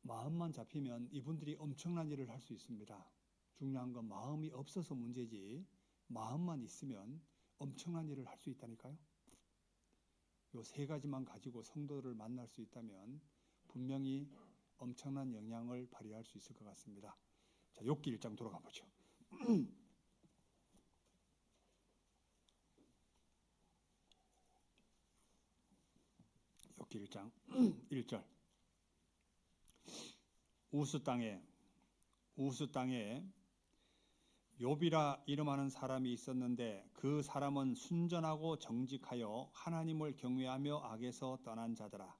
마음만 잡히면 이분들이 엄청난 일을 할 수 있습니다. 중요한 건 마음이 없어서 문제지 마음만 있으면 엄청난 일을 할 수 있다니까요. 요 세 가지만 가지고 성도들을 만날 수 있다면 분명히 엄청난 영향을 발휘할 수 있을 것 같습니다. 자, 욥기 1장 돌아가 보죠. 욥기 1장 1절 우스 땅에 욥이라 이름하는 사람이 있었는데 그 사람은 순전하고 정직하여 하나님을 경외하며 악에서 떠난 자더라.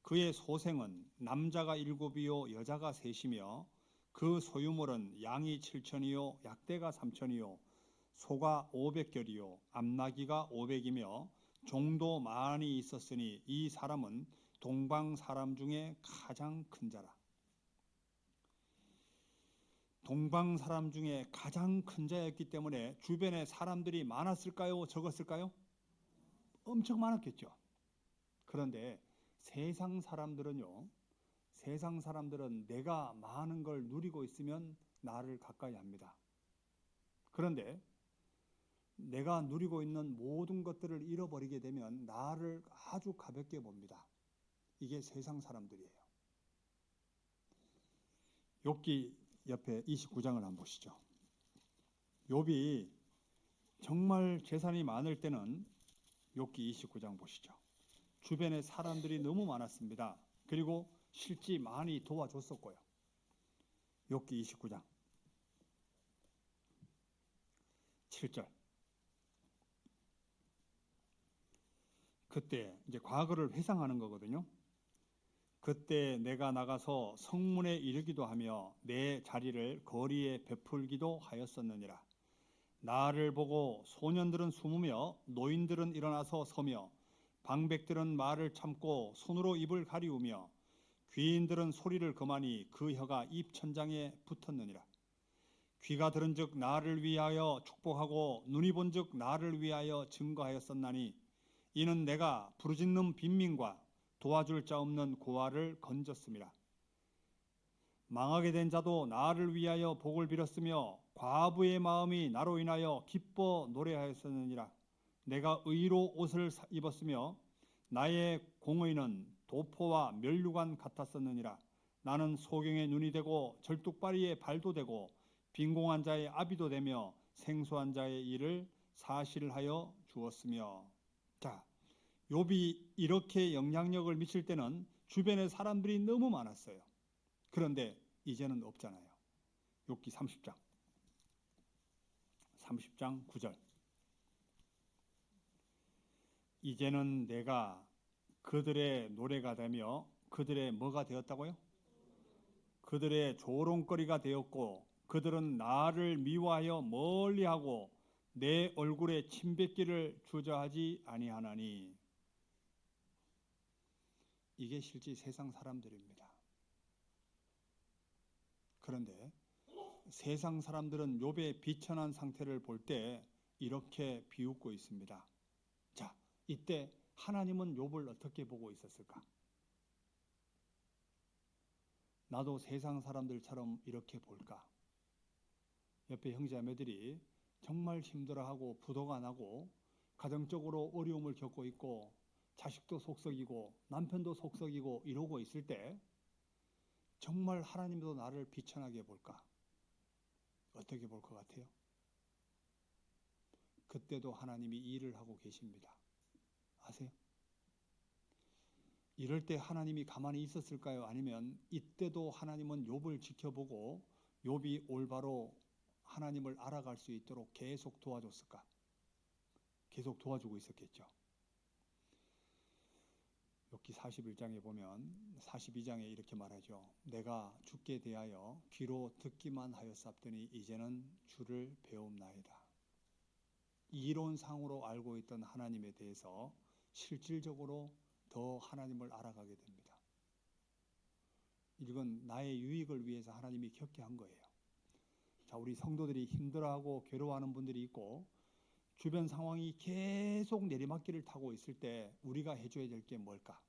그의 소생은 남자가 7이요 여자가 3이며 그 소유물은 양이 7천이요 약대가 3천이요 소가 500결이요 암나귀가 500이며 종도 많이 있었으니 이 사람은 동방 사람 중에 가장 큰 자라. 동방 사람 중에 가장 큰 자였기 때문에 주변에 사람들이 많았을까요? 적었을까요? 엄청 많았겠죠. 그런데 세상 사람들은 내가 많은 걸 누리고 있으면 나를 가까이 합니다. 그런데 내가 누리고 있는 모든 것들을 잃어버리게 되면 나를 아주 가볍게 봅니다. 이게 세상 사람들이에요. 욥기 옆에 29장을 한번 보시죠. 욥이 정말 재산이 많을 때는 욥기 29장 보시죠. 주변에 사람들이 너무 많았습니다. 그리고 실제 많이 도와줬었고요. 욥기 29장 7절. 그때 이제 과거를 회상하는 거거든요. 그때 내가 나가서 성문에 이르기도 하며 내 자리를 거리에 베풀기도 하였었느니라. 나를 보고 소년들은 숨으며 노인들은 일어나서 서며 방백들은 말을 참고 손으로 입을 가리우며 귀인들은 소리를 그마니 그 혀가 입 천장에 붙었느니라. 귀가 들은즉 나를 위하여 축복하고 눈이 본즉 나를 위하여 증거하였었나니 이는 내가 부르짖는 빈민과 도와줄 자 없는 고아를 건졌습니다. 망하게 된 자도 나를 위하여 복을 빌었으며 과부의 마음이 나로 인하여 기뻐 노래하였었느니라. 내가 의로 옷을 입었으며 나의 공의는 도포와 면류관 같았었느니라. 나는 소경의 눈이 되고 절뚝발이의 발도 되고 빈공한 자의 아비도 되며 생소한 자의 일을 사실하여 주었으며. 자, 욥이 이렇게 영향력을 미칠 때는 주변에 사람들이 너무 많았어요. 그런데 이제는 없잖아요. 욥기 30장 9절. 이제는 내가 그들의 노래가 되며 그들의 뭐가 되었다고요? 그들의 조롱거리가 되었고 그들은 나를 미워하여 멀리하고 내 얼굴에 침뱉기를 주저하지 아니하나니. 이게 실제 세상 사람들입니다. 그런데 세상 사람들은 욥의 비천한 상태를 볼 때 이렇게 비웃고 있습니다. 자, 이때 하나님은 욥을 어떻게 보고 있었을까? 나도 세상 사람들처럼 이렇게 볼까? 옆에 형제자매들이 정말 힘들어하고 부도가 나고 가정적으로 어려움을 겪고 있고 자식도 속썩이고 남편도 속썩이고 이러고 있을 때 정말 하나님도 나를 비천하게 볼까? 어떻게 볼 것 같아요? 그때도 하나님이 일을 하고 계십니다. 아세요? 이럴 때 하나님이 가만히 있었을까요? 아니면 이때도 하나님은 욥을 지켜보고 욥이 올바로 하나님을 알아갈 수 있도록 계속 도와줬을까? 계속 도와주고 있었겠죠. 욥기 41장에 보면 42장에 이렇게 말하죠. 내가 주께 대하여 귀로 듣기만 하였사옵더니 이제는 주를 배움나이다. 이론상으로 알고 있던 하나님에 대해서 실질적으로 더 하나님을 알아가게 됩니다. 이건 나의 유익을 위해서 하나님이 겪게 한 거예요. 자, 우리 성도들이 힘들어하고 괴로워하는 분들이 있고 주변 상황이 계속 내리막길을 타고 있을 때 우리가 해줘야 될 게 뭘까?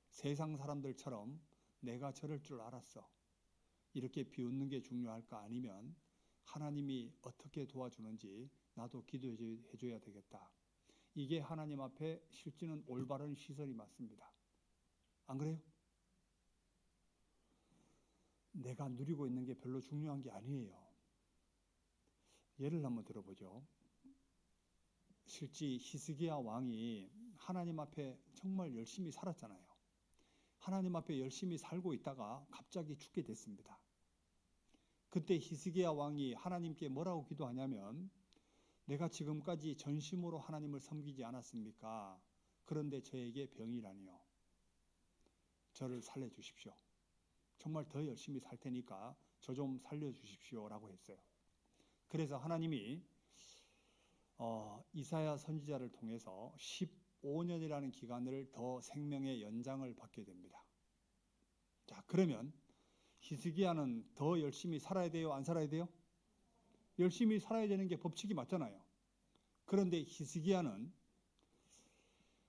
세상 사람들처럼 내가 저럴 줄 알았어 이렇게 비웃는 게 중요할까? 아니면 하나님이 어떻게 도와주는지 나도 기도해줘야 되겠다. 이게 하나님 앞에 실제는 올바른 시선이 맞습니다. 안 그래요? 내가 누리고 있는 게 별로 중요한 게 아니에요. 예를 한번 들어보죠. 실제 히스기야 왕이 하나님 앞에 정말 열심히 살았잖아요. 하나님 앞에 열심히 살고 있다가 갑자기 죽게 됐습니다. 그때 히스기야 왕이 하나님께 뭐라고 기도하냐면 내가 지금까지 전심으로 하나님을 섬기지 않았습니까? 그런데 저에게 병이라니요. 저를 살려주십시오. 정말 더 열심히 살 테니까 저 좀 살려주십시오라고 했어요. 그래서 하나님이 이사야 선지자를 통해서 15년이라는 기간을 더 생명의 연장을 받게 됩니다. 자, 그러면 히스기야는 더 열심히 살아야 돼요? 안 살아야 돼요? 열심히 살아야 되는 게 법칙이 맞잖아요. 그런데 히스기야는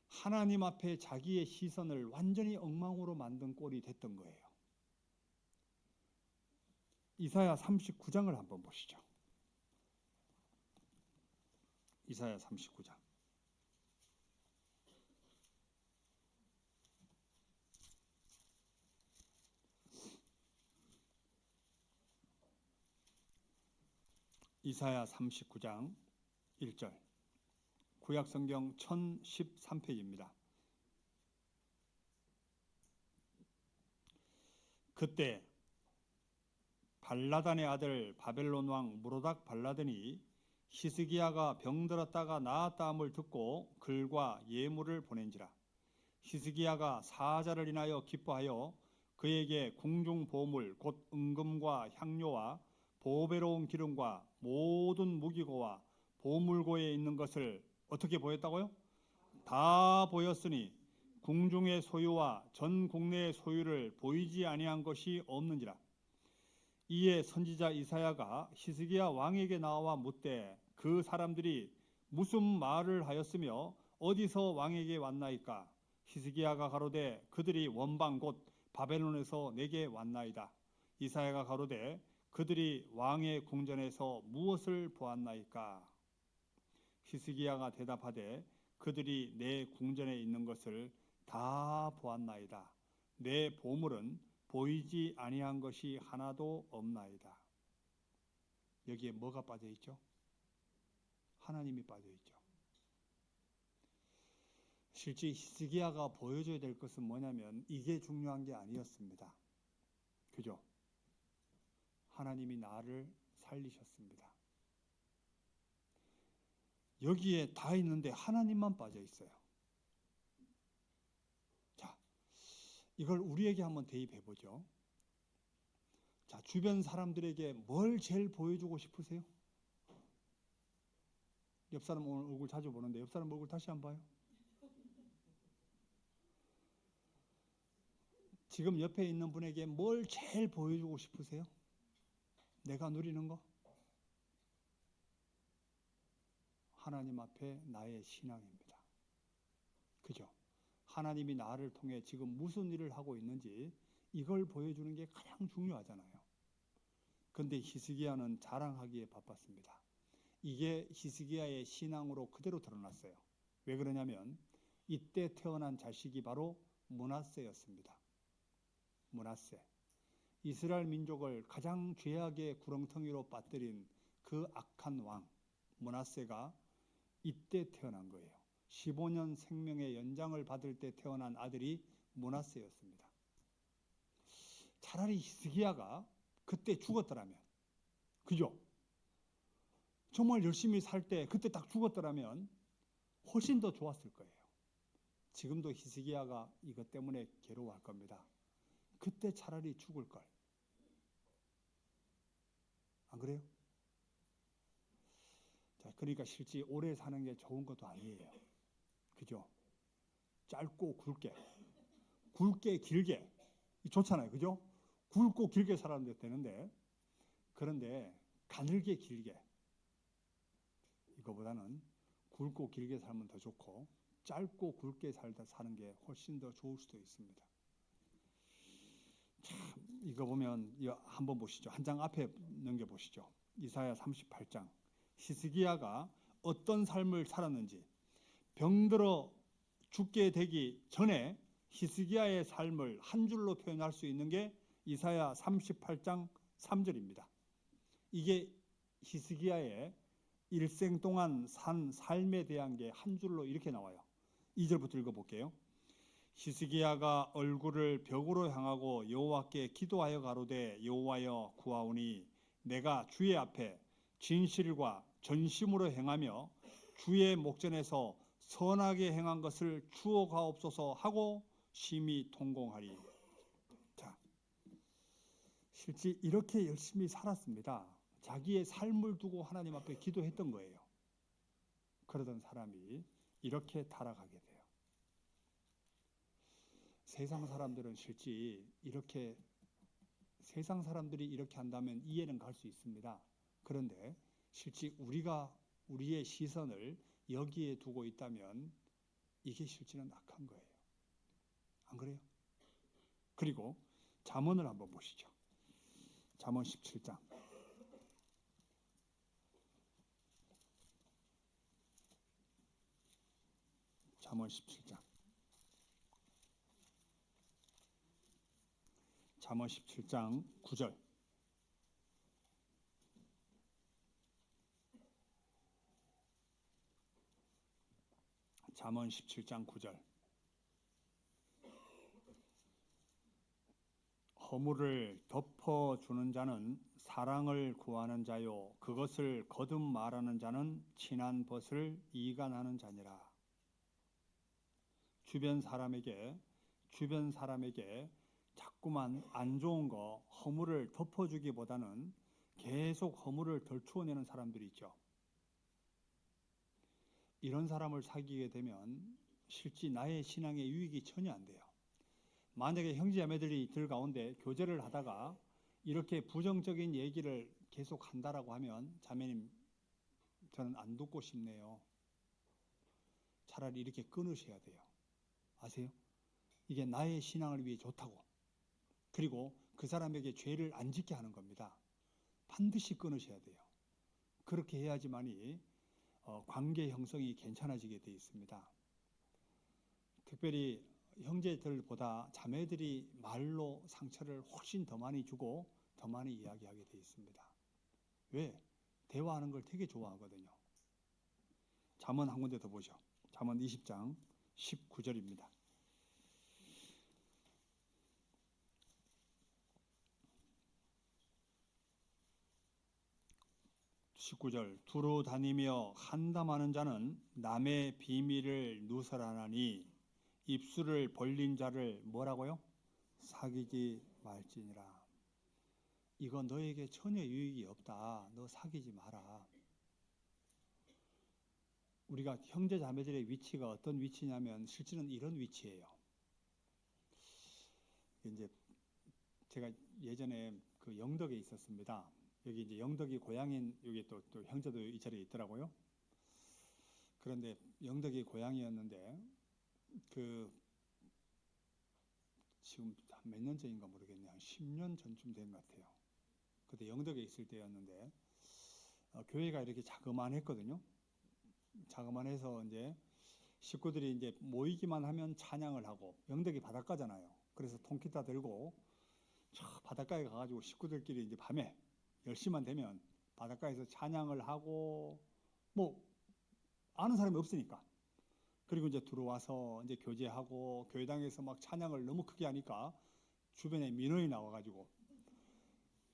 하나님 앞에 자기의 시선을 완전히 엉망으로 만든 꼴이 됐던 거예요. 이사야 39장을 한번 보시죠. 이사야 39장. 이사야 39장 1절. 구약성경 1013페이지입니다. 그때 발라단의 아들 바벨론 왕 무로닥 발라단이 히스기야가 병들었다가 나았다 함을 듣고 글과 예물을 보낸지라. 히스기야가 사자를 인하여 기뻐하여 그에게 궁중 보물 곧 은금과 향료와 보배로운 기름과 모든 무기고와 보물고에 있는 것을 어떻게 보였다고요? 다 보였으니 궁중의 소유와 전 국내의 소유를 보이지 아니한 것이 없는지라. 이에 선지자 이사야가 히스기야 왕에게 나와 묻되 그 사람들이 무슨 말을 하였으며 어디서 왕에게 왔나이까? 히스기야가 가로되 그들이 원방 곧 바벨론에서 내게 왔나이다. 이사야가 가로되 그들이 왕의 궁전에서 무엇을 보았나이까? 히스기야가 대답하되 그들이 내 궁전에 있는 것을 다 보았나이다. 내 보물은 보이지 아니한 것이 하나도 없나이다. 여기에 뭐가 빠져 있죠? 하나님이 빠져 있죠. 실제 히스기야가 보여줘야 될 것은 뭐냐면 이게 중요한 게 아니었습니다. 그죠? 하나님이 나를 살리셨습니다. 여기에 다 있는데 하나님만 빠져 있어요. 자, 이걸 우리에게 한번 대입해 보죠. 자, 주변 사람들에게 뭘 제일 보여주고 싶으세요? 옆 사람 오늘 얼굴 자주 보는데 옆 사람 얼굴 다시 한번 봐요. 지금 옆에 있는 분에게 뭘 제일 보여주고 싶으세요? 내가 누리는 거? 하나님 앞에 나의 신앙입니다. 그죠? 하나님이 나를 통해 지금 무슨 일을 하고 있는지 이걸 보여주는 게 가장 중요하잖아요. 그런데 히스기야는 자랑하기에 바빴습니다. 이게 히스기야의 신앙으로 그대로 드러났어요. 왜 그러냐면 이때 태어난 자식이 바로 므낫세였습니다. 므낫세. 이스라엘 민족을 가장 죄악의 구렁텅이로 빠뜨린 그 악한 왕 므낫세가 이때 태어난 거예요. 15년 생명의 연장을 받을 때 태어난 아들이 므낫세였습니다. 차라리 히스기야가 그때 죽었더라면, 그죠? 정말 열심히 살 때 그때 딱 죽었더라면 훨씬 더 좋았을 거예요. 지금도 히스기야가 이것 때문에 괴로워할 겁니다. 그때 차라리 죽을 걸. 안 그래요? 자, 그러니까 실제 오래 사는 게 좋은 것도 아니에요. 그죠? 짧고 굵게 길게 좋잖아요. 그죠? 굵고 길게 살아도 되는데, 그런데 가늘게 길게 이거보다는 굵고 길게 살면 더 좋고, 짧고 굵게 사는 게 훨씬 더 좋을 수도 있습니다. 참, 이거 보면 이거 한번 보시죠. 한 장 앞에 넘겨보시죠. 이사야 38장. 히스기야가 어떤 삶을 살았는지, 병들어 죽게 되기 전에 히스기야의 삶을 한 줄로 표현할 수 있는 게 이사야 38장 3절입니다. 이게 히스기야의 일생 동안 산 삶에 대한 게 한 줄로 이렇게 나와요. 2절부터 읽어볼게요. 히스기야가 얼굴을 벽으로 향하고 여호와께 기도하여 가로되 여호와여 구하오니 내가 주의 앞에 진실과 전심으로 행하며 주의 목전에서 선하게 행한 것을 추억하옵소서 하고 심히 통공하리. 자, 실제 이렇게 열심히 살았습니다. 자기의 삶을 두고 하나님 앞에 기도했던 거예요. 그러던 사람이 이렇게 타락하게 돼요. 세상 사람들은 실제 이렇게 세상 사람들이 이렇게 한다면 이해는 갈 수 있습니다. 그런데 실제 우리가 우리의 시선을 여기에 두고 있다면 이게 실제는 악한 거예요. 안 그래요? 그리고 잠언을 한번 보시죠. 잠언 17장. 잠언 17장. 잠언 17장 9절. 잠언 17장 9절. 허물을 덮어주는 자는 사랑을 구하는 자요 그것을 거듭 말하는 자는 친한 벗을 이간하는 자니라. 주변 사람에게 자꾸만 안 좋은 거 허물을 덮어주기보다는 계속 허물을 덜추어내는 사람들이 있죠. 이런 사람을 사귀게 되면 실제 나의 신앙에 유익이 전혀 안 돼요. 만약에 형제자매들이 가운데 교제를 하다가 이렇게 부정적인 얘기를 계속 한다라고 하면 자매님 저는 안 듣고 싶네요. 차라리 이렇게 끊으셔야 돼요. 아세요? 이게 나의 신앙을 위해 좋다고. 그리고 그 사람에게 죄를 안 짓게 하는 겁니다. 반드시 끊으셔야 돼요. 그렇게 해야지만이 관계 형성이 괜찮아지게 되어 있습니다. 특별히 형제들보다 자매들이 말로 상처를 훨씬 더 많이 주고 더 많이 이야기하게 되어 있습니다. 왜? 대화하는 걸 되게 좋아하거든요. 잠언 한 군데 더 보죠. 잠언 20장 19절입니다. 19절 두루 다니며 한담하는 자는 남의 비밀을 누설하나니 입술을 벌린 자를 뭐라고요? 사귀지 말지니라. 이거 너에게 전혀 유익이 없다. 너 사귀지 마라. 우리가 형제 자매들의 위치가 어떤 위치냐면 실제는 이런 위치예요. 이제 제가 예전에 그 영덕에 있었습니다. 여기 이제 영덕이 고향인 여기 또 형제도 이 자리에 있더라고요. 그런데 영덕이 고향이었는데 그 지금 몇 년 전인가 모르겠네요. 한 10년 전쯤 된 것 같아요. 그때 영덕에 있을 때였는데 교회가 이렇게 자그만했거든요. 자그만해서 이제 식구들이 이제 모이기만 하면 찬양을 하고 영덕이 바닷가잖아요. 그래서 통기타 들고 저 바닷가에 가가지고 식구들끼리 이제 밤에 10시만 되면 바닷가에서 찬양을 하고 뭐 아는 사람이 없으니까 그리고 이제 들어와서 이제 교제하고 교회당에서 막 찬양을 너무 크게 하니까 주변에 민원이 나와가지고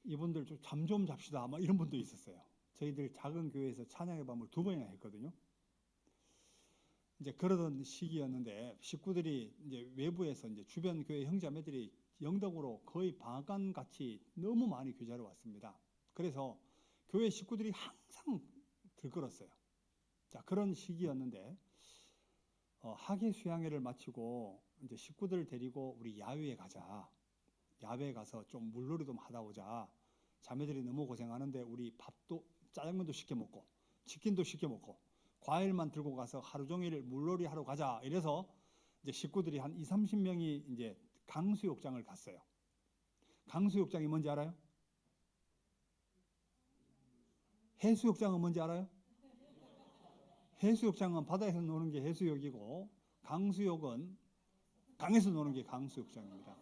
이분들 좀 잠 좀 잡시다 막 이런 분도 있었어요. 저희들 작은 교회에서 찬양의 밤을 2번이나 했거든요. 이제 그러던 시기였는데 식구들이 이제 외부에서 이제 주변 교회 형제자매들이 영덕으로 거의 방앗간 같이 너무 많이 교제하러 왔습니다. 그래서 교회 식구들이 항상 들끓었어요. 자, 그런 시기였는데 학예 수양회를 마치고 이제 식구들 데리고 우리 야외에 가자. 야외에 가서 좀 물놀이 좀 하다 오자. 자매들이 너무 고생하는데 우리 밥도 짜장면도 시켜 먹고 치킨도 시켜 먹고 과일만 들고 가서 하루 종일 물놀이 하러 가자. 이래서 이제 식구들이 한 2, 30명이 이제 강수욕장을 갔어요. 강수욕장이 뭔지 알아요? 해수욕장은 뭔지 알아요? 해수욕장은 바다에서 노는 게 해수욕이고 강수욕은 강에서 노는 게 강수욕장입니다.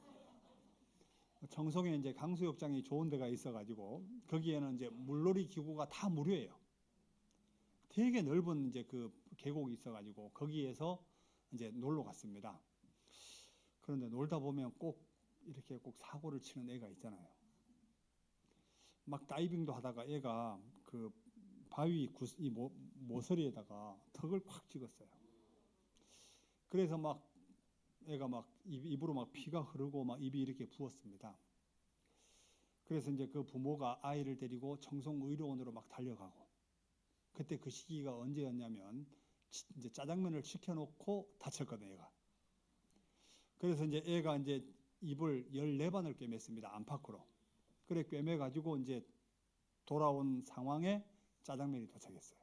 청송에 이제 강수욕장이 좋은 데가 있어가지고 거기에는 이제 물놀이 기구가 다 무료예요. 되게 넓은 이제 그 계곡이 있어가지고 거기에서 이제 놀러 갔습니다. 그런데 놀다 보면 꼭 이렇게 꼭 사고를 치는 애가 있잖아요. 막 다이빙도 하다가 애가 그 바위 이 모서리에다가 턱을 콱 찍었어요. 그래서 막 애가 막 입으로 막 피가 흐르고 막 입이 이렇게 부었습니다. 그래서 이제 그 부모가 아이를 데리고 청송의료원으로 막 달려가고 그때 그 시기가 언제였냐면 이제 짜장면을 시켜놓고 다쳤거든요, 애가. 그래서 이제 애가 이제 입을 14번을 꿰맸습니다, 안팎으로. 그래 꿰매가지고 이제 돌아온 상황에 짜장면이 도착했어요.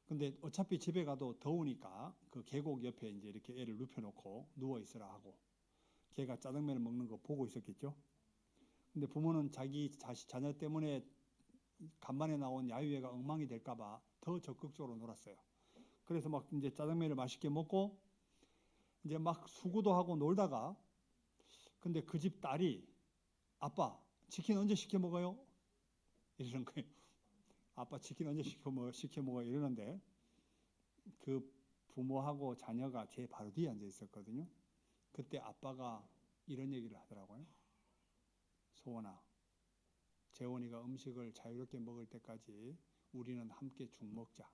근데 어차피 집에 가도 더우니까 그 계곡 옆에 이제 이렇게 애를 눕혀놓고 누워 있으라 하고 걔가 짜장면을 먹는 거 보고 있었겠죠. 근데 부모는 자기 자녀 때문에 간만에 나온 야유회가 엉망이 될까봐 더 적극적으로 놀았어요. 그래서 막 이제 짜장면을 맛있게 먹고 이제 막 수구도 하고 놀다가 근데 그 집 딸이 아빠 치킨 언제 시켜 먹어요? 이러는 거예요. 아빠 치킨 언제 시켜 먹어요? 이러는데 그 부모하고 자녀가 제 바로 뒤에 앉아 있었거든요. 그때 아빠가 이런 얘기를 하더라고요. 소원아, 재원이가 음식을 자유롭게 먹을 때까지 우리는 함께 죽 먹자.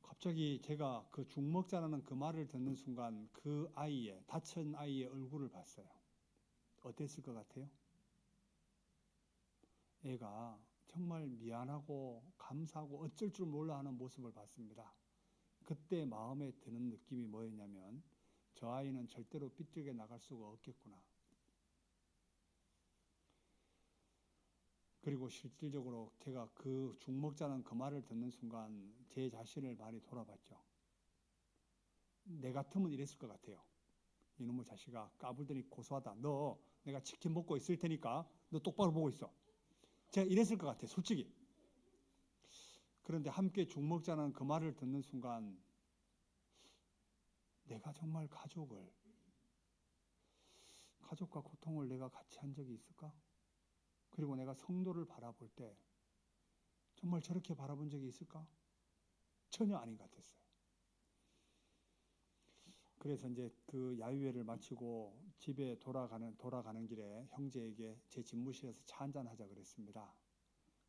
갑자기 제가 그 죽 먹자라는 그 말을 듣는 순간 그 아이의 다친 아이의 얼굴을 봤어요. 어땠을 것 같아요? 애가 정말 미안하고 감사하고 어쩔 줄 몰라 하는 모습을 봤습니다. 그때 마음에 드는 느낌이 뭐였냐면 저 아이는 절대로 삐뚤게 나갈 수가 없겠구나. 그리고 실질적으로 제가 그 죽 먹자는 그 말을 듣는 순간 제 자신을 많이 돌아봤죠. 내 같으면 이랬을 것 같아요. 이놈의 자식아 까불더니 고소하다. 너 내가 치킨 먹고 있을 테니까 너 똑바로 보고 있어. 제가 이랬을 것 같아요. 솔직히. 그런데 함께 죽 먹자는 그 말을 듣는 순간 내가 정말 가족과 고통을 내가 같이 한 적이 있을까? 그리고 내가 성도를 바라볼 때 정말 저렇게 바라본 적이 있을까? 전혀 아닌 것 같았어요. 그래서 이제 그 야유회를 마치고 집에 돌아가는 길에 형제에게 제 집무실에서 차 한잔 하자 그랬습니다.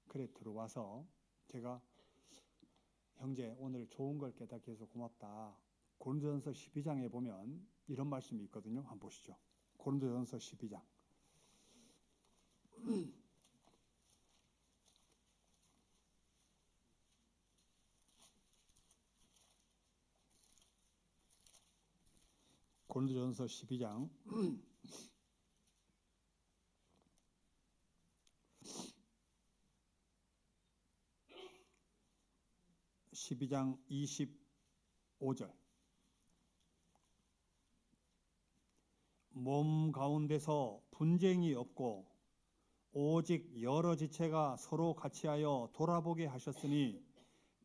그래 들어와서 제가 형제 오늘 좋은 걸 깨닫게 해서 고맙다. 고린도전서 12장에 보면 이런 말씀이 있거든요. 한번 보시죠. 고린도전서 12장. 고린도전서 12장 12장 25절. 몸 가운데서 분쟁이 없고 오직 여러 지체가 서로 같이하여 돌아보게 하셨으니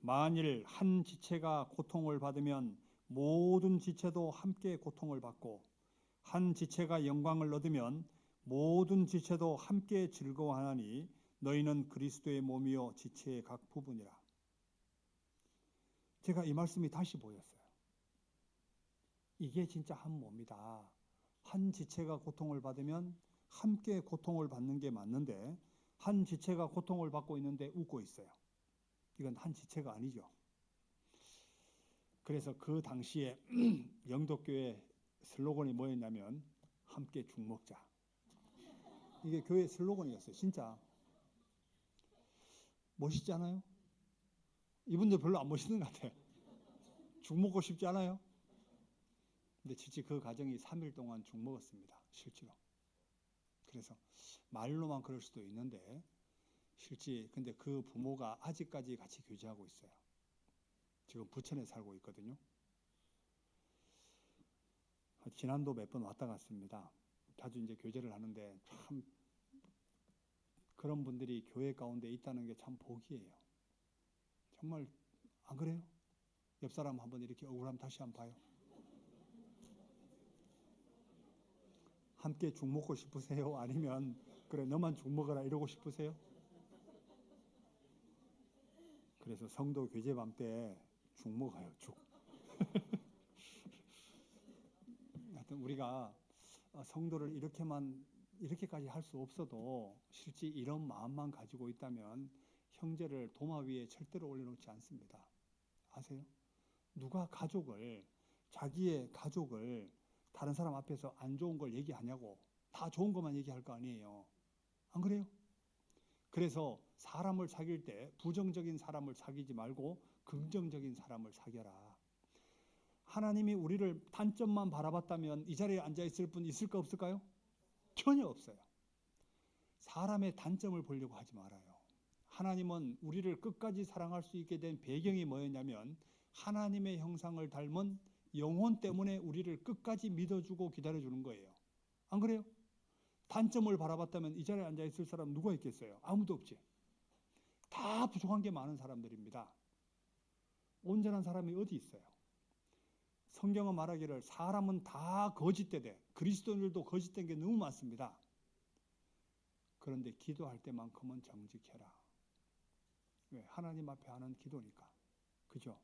만일 한 지체가 고통을 받으면 모든 지체도 함께 고통을 받고 한 지체가 영광을 얻으면 모든 지체도 함께 즐거워하나니 너희는 그리스도의 몸이요 지체의 각 부분이라. 제가 이 말씀이 다시 보였어요. 이게 진짜 한 몸이다. 한 지체가 고통을 받으면 함께 고통을 받는 게 맞는데 한 지체가 고통을 받고 있는데 웃고 있어요. 이건 한 지체가 아니죠. 그래서 그 당시에 영덕교회 슬로건이 뭐였냐면 함께 죽 먹자. 이게 교회 슬로건이었어요. 진짜 멋있지 않아요? 이분들 별로 안 멋있는 것 같아요. 죽 먹고 싶지 않아요? 근데 실제 그 과정이 3일 동안 죽 먹었습니다. 실제로. 그래서 말로만 그럴 수도 있는데 실제 근데 그 부모가 아직까지 같이 교제하고 있어요. 지금 부천에 살고 있거든요. 지난도 몇 번 왔다 갔습니다. 자주 이제 교제를 하는데 참 그런 분들이 교회 가운데 있다는 게 참 복이에요. 정말 안 그래요? 옆 사람 한번 이렇게 억울하면 다시 한번 봐요. 함께 죽 먹고 싶으세요? 아니면 그래 너만 죽 먹어라 이러고 싶으세요? 그래서 성도 교제밤 때 죽 먹어요. 죽. 하여튼 우리가 성도를 이렇게까지 할 수 없어도 실제 이런 마음만 가지고 있다면 형제를 도마 위에 절대로 올려놓지 않습니다. 아세요? 누가 자기의 가족을 다른 사람 앞에서 안 좋은 걸 얘기하냐고. 다 좋은 것만 얘기할 거 아니에요. 안 그래요? 그래서 사람을 사귈 때 부정적인 사람을 사귀지 말고 긍정적인 사람을 사귀어라. 하나님이 우리를 단점만 바라봤다면 이 자리에 앉아 있을 분 있을까 없을까요? 전혀 없어요. 사람의 단점을 보려고 하지 말아요. 하나님은 우리를 끝까지 사랑할 수 있게 된 배경이 뭐였냐면 하나님의 형상을 닮은 영혼 때문에 우리를 끝까지 믿어주고 기다려주는 거예요. 안 그래요? 단점을 바라봤다면 이 자리에 앉아 있을 사람 누가 있겠어요? 아무도 없지. 다 부족한 게 많은 사람들입니다. 온전한 사람이 어디 있어요? 성경은 말하기를 사람은 다 거짓되되 그리스도인들도 거짓된 게 너무 많습니다. 그런데 기도할 때만큼은 정직해라. 왜? 하나님 앞에 하는 기도니까. 그죠?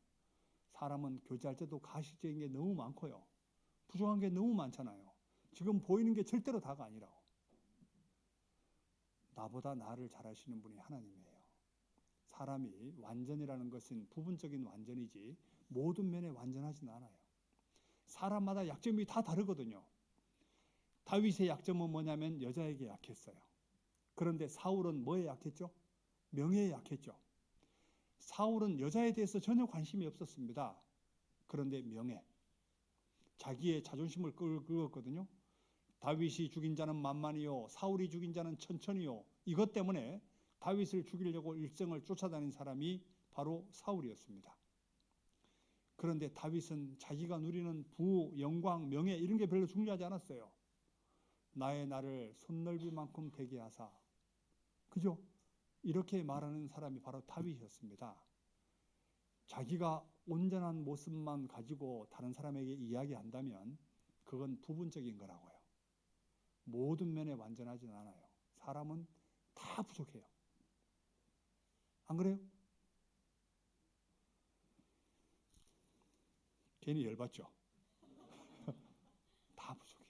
사람은 교제할 때도 가식적인 게 너무 많고요. 부족한 게 너무 많잖아요. 지금 보이는 게 절대로 다가 아니라고. 나보다 나를 잘 아시는 분이 하나님이에요. 사람이 완전이라는 것은 부분적인 완전이지 모든 면에 완전하지는 않아요. 사람마다 약점이 다 다르거든요. 다윗의 약점은 뭐냐면 여자에게 약했어요. 그런데 사울은 뭐에 약했죠? 명예에 약했죠. 사울은 여자에 대해서 전혀 관심이 없었습니다. 그런데 명예, 자기의 자존심을 끌었거든요. 다윗이 죽인 자는 만만이요 사울이 죽인 자는 천천히요. 이것 때문에 다윗을 죽이려고 일생을 쫓아다닌 사람이 바로 사울이었습니다. 그런데 다윗은 자기가 누리는 부, 영광, 명예 이런 게 별로 중요하지 않았어요. 나의 나를 손넓이만큼 되게 하사. 그죠? 이렇게 말하는 사람이 바로 다윗이었습니다. 자기가 온전한 모습만 가지고 다른 사람에게 이야기한다면 그건 부분적인 거라고요. 모든 면에 완전하지는 않아요. 사람은 다 부족해요. 안 그래요? 괜히 열받죠? 다 부족해.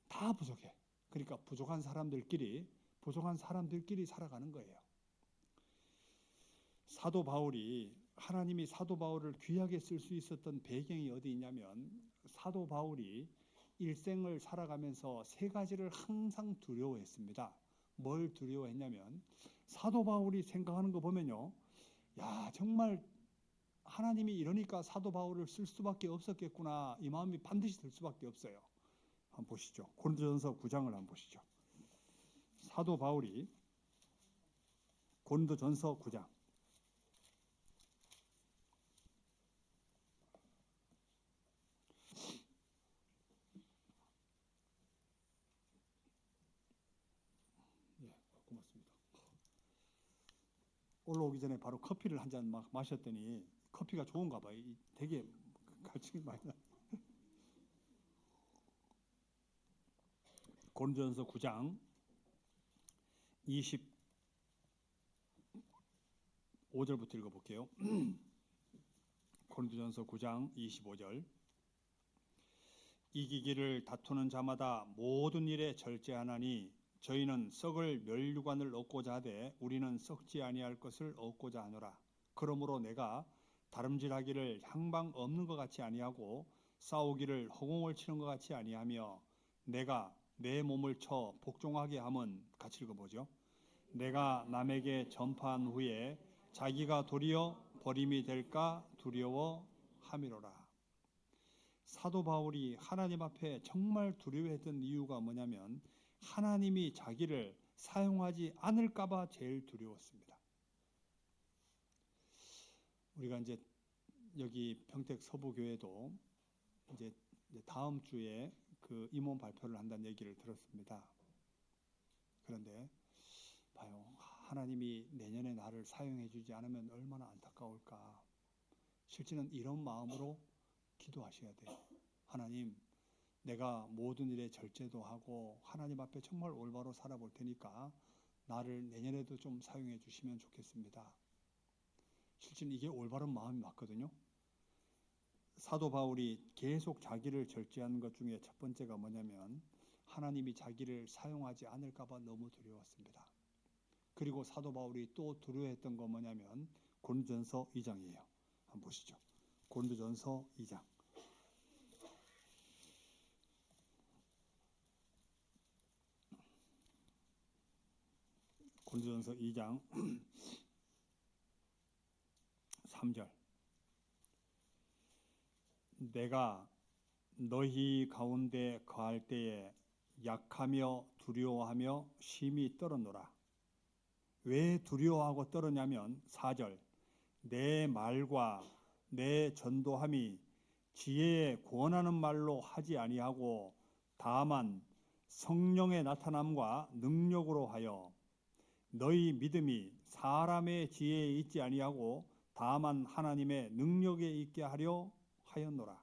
다 부족해. 그러니까 부족한 사람들끼리 살아가는 거예요. 사도 바울이 하나님이 사도 바울을 귀하게 쓸 수 있었던 배경이 어디 있냐면 사도 바울이 일생을 살아가면서 세 가지를 항상 두려워했습니다. 뭘 두려워했냐면 사도 바울이 생각하는 거 보면요. 야, 정말 하나님이 이러니까 사도 바울을 쓸 수밖에 없었겠구나. 이 마음이 반드시 들 수밖에 없어요. 한번 보시죠. 고린도전서 9장을 한번 보시죠. 사도 바울이 고린도전서 9장 고맙습니다. 올라오기 전에 바로 커피를 한 잔 마셨더니 커피가 좋은가 봐요. 되게 갈증이 많이 나. 고린도전서 9장 25절부터 읽어볼게요. 고린도전서 9장 25절 이기기를 다투는 자마다 모든 일에 절제하나니 저희는 썩을 멸류관을 얻고자 하되 우리는 썩지 아니할 것을 얻고자 하노라. 그러므로 내가 다름질하기를 향방 없는 것 같이 아니하고 싸우기를 허공을 치는 것 같이 아니하며 내가 내 몸을 쳐 복종하게 함은 같이 읽어보죠. 내가 남에게 전파한 후에 자기가 도리어 버림이 될까 두려워함이로라. 사도 바울이 하나님 앞에 정말 두려워했던 이유가 뭐냐면 하나님이 자기를 사용하지 않을까봐 제일 두려웠습니다. 우리가 이제 여기 평택 서부교회도 이제 다음 주에 그 임원 발표를 한다는 얘기를 들었습니다. 그런데 봐요. 하나님이 내년에 나를 사용해 주지 않으면 얼마나 안타까울까. 실제는 이런 마음으로 기도하셔야 돼요. 하나님, 내가 모든 일에 절제도 하고 하나님 앞에 정말 올바로 살아볼 테니까 나를 내년에도 좀 사용해 주시면 좋겠습니다. 실제는 이게 올바른 마음이 맞거든요. 사도 바울이 계속 자기를 절제하는 것 중에 첫 번째가 뭐냐면 하나님이 자기를 사용하지 않을까 봐 너무 두려웠습니다. 그리고 사도 바울이 또 두려워했던 거 뭐냐면 고린도전서 2장이에요. 한번 보시죠. 고린도전서 2장. 고린도전서 2장 3절. 내가 너희 가운데 거할 때에 약하며 두려워하며 심히 떨었노라. 왜 두려워하고 떨었냐면 4절. 내 말과 내 전도함이 지혜에 권하는 말로 하지 아니하고 다만 성령의 나타남과 능력으로 하여 너희 믿음이 사람의 지혜에 있지 아니하고 다만 하나님의 능력에 있게 하려 하였노라.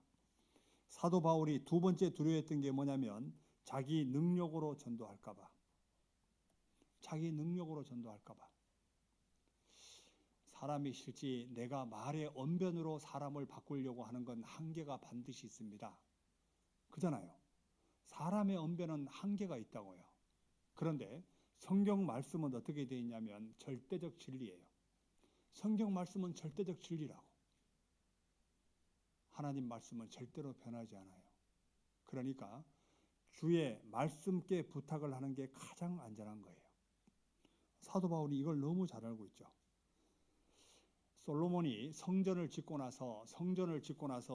사도 바울이 두 번째 두려워했던 게 뭐냐면 자기 능력으로 전도할까 봐. 자기 능력으로 전도할까 봐. 사람이 실제 내가 말의 언변으로 사람을 바꾸려고 하는 건 한계가 반드시 있습니다. 그잖아요. 사람의 언변은 한계가 있다고요. 그런데 성경 말씀은 어떻게 되어 있냐면 절대적 진리예요. 성경 말씀은 절대적 진리라고. 하나님 말씀은 절대로 변하지 않아요. 그러니까 주의 말씀께 부탁을 하는 게 가장 안전한 거예요. 사도 바울이 이걸 너무 잘 알고 있죠. 솔로몬이 성전을 짓고 나서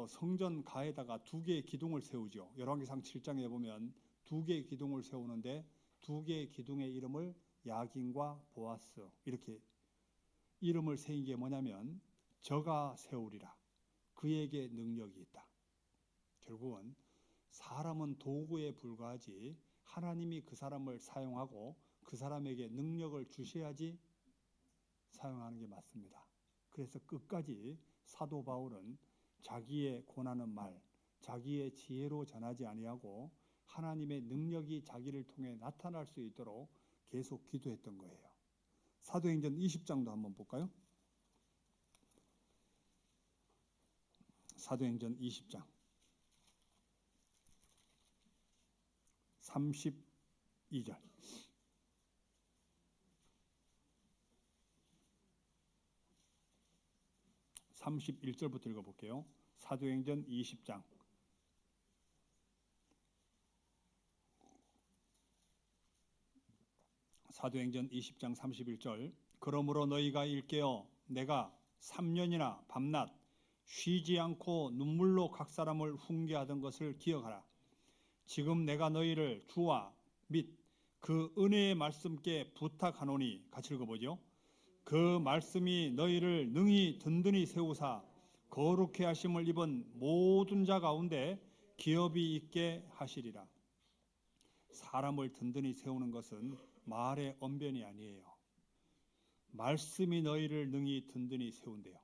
성전 가에다가 두 개의 기둥을 세우죠. 열왕기상 7장에 보면 두 개의 기둥을 세우는데 두 개의 기둥의 이름을 야긴과 보아스 이렇게 이름을 세인 게 뭐냐면 저가 세우리라. 그에게 능력이 있다. 결국은 사람은 도구에 불과하지 하나님이 그 사람을 사용하고 그 사람에게 능력을 주셔야지 사용하는 게 맞습니다. 그래서 끝까지 사도 바울은 자기의 권하는 말, 자기의 지혜로 전하지 아니하고 하나님의 능력이 자기를 통해 나타날 수 있도록 계속 기도했던 거예요. 사도행전 20장도 한번 볼까요? 사도행전 20장 32절 31절부터 읽어볼게요. 사도행전 20장 사도행전 20장 31절 그러므로 너희가 일깨어 내가 3년이나 밤낮 쉬지 않고 눈물로 각 사람을 훈계하던 것을 기억하라. 지금 내가 너희를 주와 및 그 은혜의 말씀께 부탁하노니 같이 읽어보죠. 그 말씀이 너희를 능히 든든히 세우사 거룩해 하심을 입은 모든 자 가운데 기업이 있게 하시리라. 사람을 든든히 세우는 것은 말의 언변이 아니에요. 말씀이 너희를 능히 든든히 세운대요.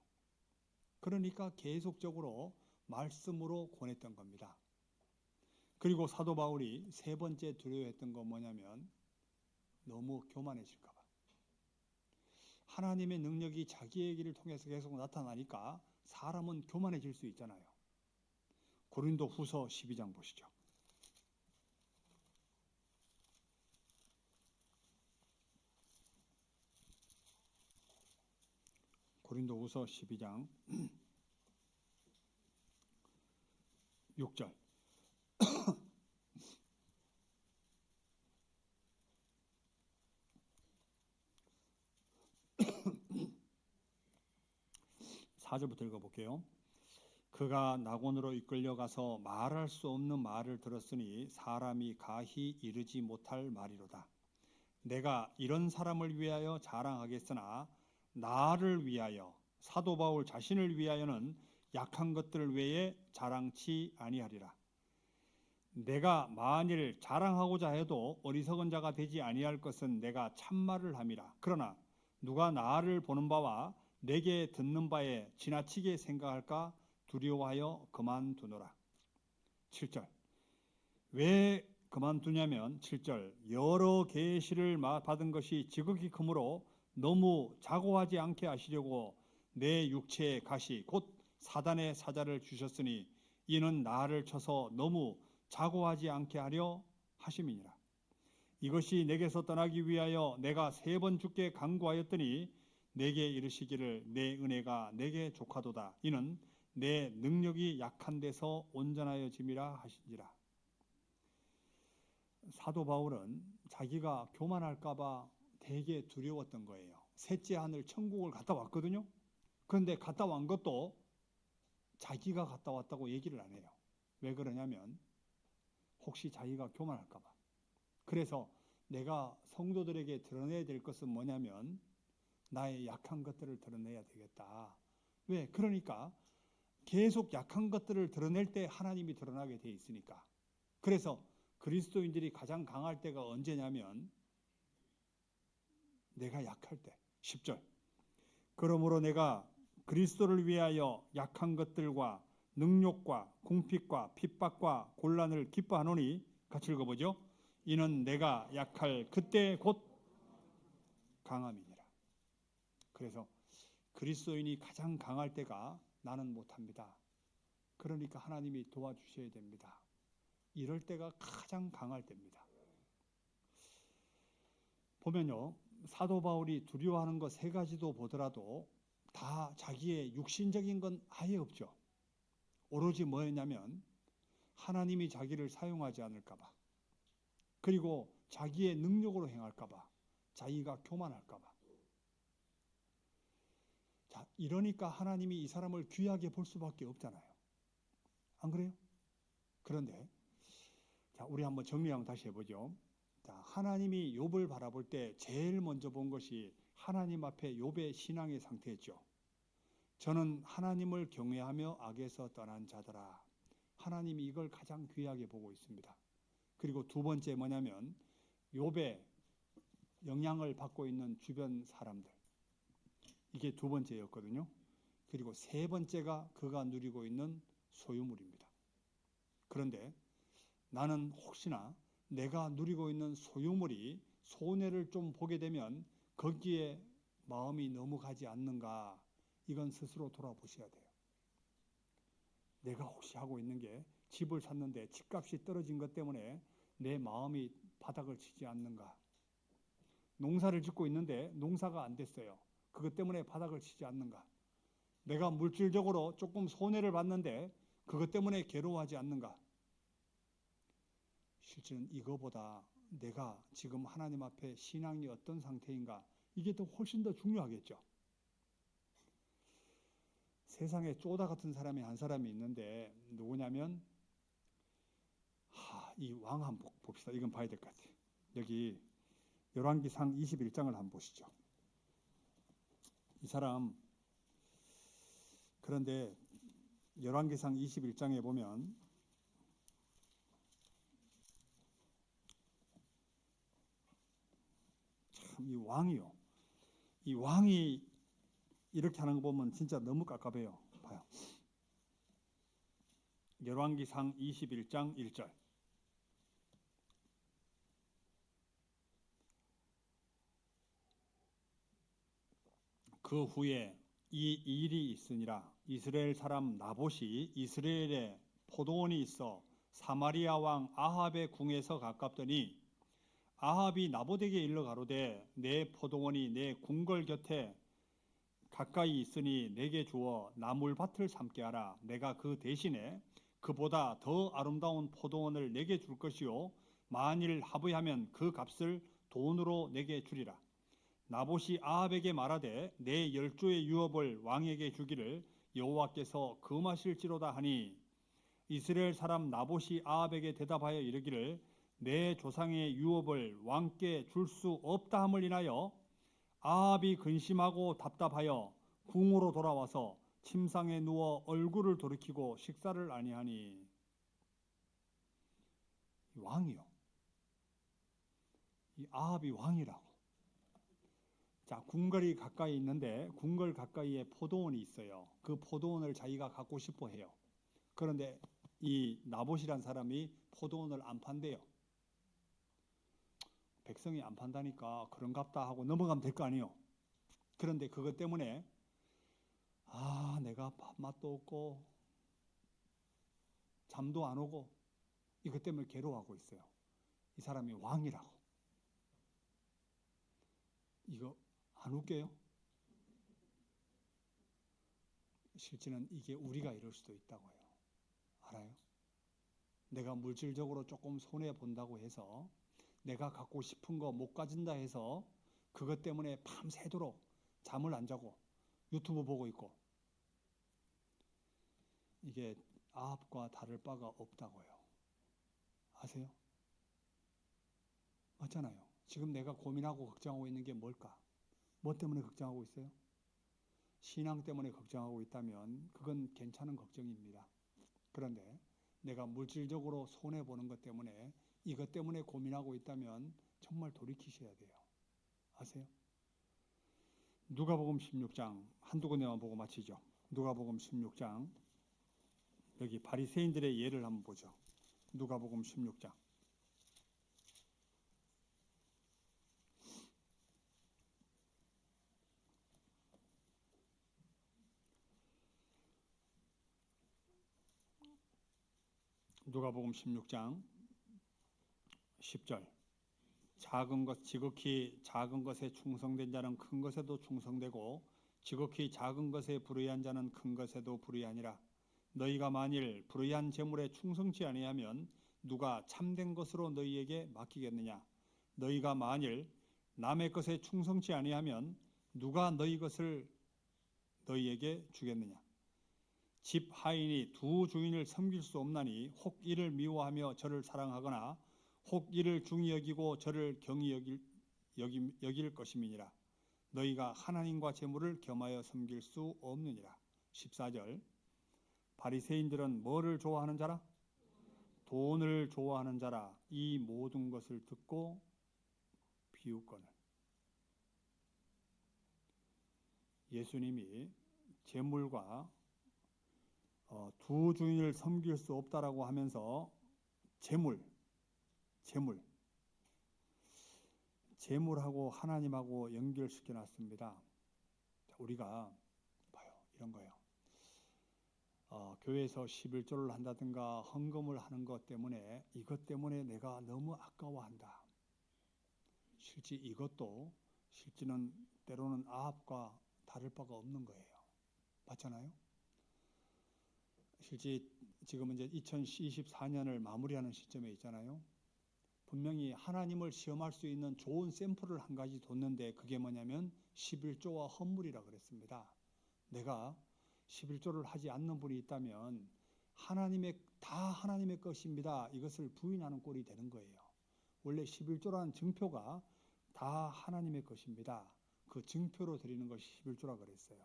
그러니까 계속적으로 말씀으로 권했던 겁니다. 그리고 사도 바울이 세 번째 두려워했던 건 뭐냐면 너무 교만해질까 봐. 하나님의 능력이 자기의 길을 통해서 계속 나타나니까 사람은 교만해질 수 있잖아요. 고린도 후서 12장 보시죠. 고린도후서 12장 6절. (4절부터) 읽어볼게요. 그가 낙원으로 이끌려가서 말할 수 없는 말을 들었으니 사람이 가히 이르지 못할 말이로다. 내가 이런 사람을 위하여 자랑하겠으나 나를 위하여, 사도 바울 자신을 위하여는 약한 것들 외에 자랑치 아니하리라. 내가 만일 자랑하고자 해도 어리석은 자가 되지 아니할 것은 내가 참말을 함이라. 그러나 누가 나를 보는 바와 내게 듣는 바에 지나치게 생각할까 두려워하여 그만두노라. 7절. 왜 그만두냐면 7절. 여러 계시를 받은 것이 지극히 크므로 너무 자고하지 않게 하시려고 내 육체의 가시 곧 사단의 사자를 주셨으니 이는 나를 쳐서 너무 자고하지 않게 하려 하심이니라. 이것이 내게서 떠나기 위하여 내가 3번 주께 간구하였더니 내게 이르시기를 내 은혜가 내게 족하도다. 이는 내 능력이 약한 데서 온전하여짐이라 하신지라. 사도 바울은 자기가 교만할까봐 되게 두려웠던 거예요. 셋째 하늘 천국을 갔다 왔거든요. 그런데 갔다 온 것도 자기가 갔다 왔다고 얘기를 안 해요. 왜 그러냐면 혹시 자기가 교만할까봐. 그래서 내가 성도들에게 드러내야 될 것은 뭐냐면 나의 약한 것들을 드러내야 되겠다. 왜? 그러니까 계속 약한 것들을 드러낼 때 하나님이 드러나게 돼 있으니까. 그래서 그리스도인들이 가장 강할 때가 언제냐면 내가 약할 때. 10절. 그러므로 내가 그리스도를 위하여 약한 것들과 능욕과 궁핍과 핍박과 곤란을 기뻐하노니, 같이 읽어보죠. 이는 내가 약할 그때 곧 강함이니라. 그래서 그리스도인이 가장 강할 때가 나는 못합니다. 그러니까 하나님이 도와주셔야 됩니다. 이럴 때가 가장 강할 때입니다. 보면요, 사도 바울이 두려워하는 것 3가지도 보더라도 다 자기의 육신적인 건 아예 없죠. 오로지 뭐였냐면 하나님이 자기를 사용하지 않을까 봐, 그리고 자기의 능력으로 행할까 봐, 자기가 교만할까 봐. 자, 이러니까 하나님이 이 사람을 귀하게 볼 수밖에 없잖아요. 안 그래요? 그런데 자, 우리 한번 정리 한번 다시 해보죠. 자, 하나님이 욥을 바라볼 때 제일 먼저 본 것이 하나님 앞에 욥의 신앙의 상태였죠. 저는 하나님을 경외하며 악에서 떠난 자더라. 하나님이 이걸 가장 귀하게 보고 있습니다. 그리고 2번째 뭐냐면 욥의 영향을 받고 있는 주변 사람들. 이게 2번째였거든요. 그리고 3번째가 그가 누리고 있는 소유물입니다. 그런데 나는 혹시나 내가 누리고 있는 소유물이 손해를 좀 보게 되면 거기에 마음이 너무 가지 않는가, 이건 스스로 돌아보셔야 돼요. 내가 혹시 하고 있는 게 집을 샀는데 집값이 떨어진 것 때문에 내 마음이 바닥을 치지 않는가. 농사를 짓고 있는데 농사가 안 됐어요. 그것 때문에 바닥을 치지 않는가. 내가 물질적으로 조금 손해를 봤는데 그것 때문에 괴로워하지 않는가. 실제는 이거보다 내가 지금 하나님 앞에 신앙이 어떤 상태인가, 이게 더 훨씬 더 중요하겠죠. 세상에 쪼다 같은 사람이 한 사람이 있는데 누구냐면 이 왕 한번 봅시다. 이건 봐야 될 것 같아요. 여기 열왕기상 21장을 한번 보시죠. 이 사람, 그런데 열왕기상 21장에 보면 참 이 왕이요, 이 왕이 이렇게 하는 거 보면 진짜 너무 깝깝해요. 봐요. 열왕기상 21장 1절. 그 후에 이 일이 있으니라. 이스라엘 사람 나봇이 이스라엘에 포도원이 있어 사마리아 왕 아합의 궁에서 가깝더니 아합이 나봇에게 일러 가로되 내 포도원이 내 궁궐 곁에 가까이 있으니 내게 주어 나물밭을 삼게 하라. 내가 그 대신에 그보다 더 아름다운 포도원을 내게 줄 것이요 만일 합의하면 그 값을 돈으로 내게 주리라. 나봇이 아합에게 말하되 내 열조의 유업을 왕에게 주기를 여호와께서 금하실지로다 하니 이스라엘 사람 나봇이 아합에게 대답하여 이르기를 내 조상의 유업을 왕께 줄 수 없다 함을 인하여 아합이 근심하고 답답하여 궁으로 돌아와서 침상에 누워 얼굴을 돌이키고 식사를 아니하니. 왕이요. 이 아합이 왕이라고. 자, 궁궐이 가까이 있는데 궁궐 가까이에 포도원이 있어요. 그 포도원을 자기가 갖고 싶어 해요. 그런데 이 나봇이란 사람이 포도원을 안 판대요. 백성이 안 판다니까 그런갑다 하고 넘어가면 될 거 아니에요. 그런데 그것 때문에 내가 밥맛도 없고 잠도 안 오고 이것 때문에 괴로워하고 있어요. 이 사람이 왕이라고. 이거 안 웃겨요? 실제는 이게 우리가 이럴 수도 있다고 해요. 알아요? 내가 물질적으로 조금 손해 본다고 해서 내가 갖고 싶은 거 못 가진다 해서 그것 때문에 밤새도록 잠을 안 자고 유튜브 보고 있고, 이게 아합과 다를 바가 없다고요. 아세요? 맞잖아요. 지금 내가 고민하고 걱정하고 있는 게 뭘까? 뭐 때문에 걱정하고 있어요? 신앙 때문에 걱정하고 있다면 그건 괜찮은 걱정입니다. 그런데 내가 물질적으로 손해보는 것 때문에 이것 때문에 고민하고 있다면 정말 돌이키셔야 돼요. 아세요? 누가복음 16장 한두 군데만 보고 마치죠. 누가복음 16장 여기 바리새인들의 예를 한번 보죠. 누가복음 16장 누가복음 16장 10절 작은 것 지극히 작은 것에 충성된 자는 큰 것에도 충성되고 지극히 작은 것에 불의한 자는 큰 것에도 불의하니라. 너희가 만일 불의한 재물에 충성치 아니하면 누가 참된 것으로 너희에게 맡기겠느냐. 너희가 만일 남의 것에 충성치 아니하면 누가 너희 것을 너희에게 주겠느냐. 집 하인이 두 주인을 섬길 수 없나니 혹 이를 미워하며 저를 사랑하거나 혹 이를 중히 여기고 저를 경히 여길 것임이니라. 너희가 하나님과 재물을 겸하여 섬길 수 없느니라. 14절 바리새인들은 뭐를 좋아하는 자라? 돈을 좋아하는 자라. 이 모든 것을 듣고 비웃거늘. 예수님이 재물과 두 주인을 섬길 수 없다라고 하면서 재물하고 하나님하고 연결시켜 놨습니다. 우리가 봐요. 이런 거예요. 교회에서 11조를 한다든가 헌금을 하는 것 때문에 이것 때문에 내가 너무 아까워한다. 실제 이것도 실제는 때로는 아합과 다를 바가 없는 거예요. 맞잖아요? 실제 지금 이제 2024년을 마무리하는 시점에 있잖아요. 분명히 하나님을 시험할 수 있는 좋은 샘플을 한 가지 뒀는데 그게 뭐냐면 11조와 헌물이라 그랬습니다. 내가 11조를 하지 않는 분이 있다면 다 하나님의 것입니다. 이것을 부인하는 꼴이 되는 거예요. 원래 11조라는 증표가 다 하나님의 것입니다. 그 증표로 드리는 것이 11조라 그랬어요.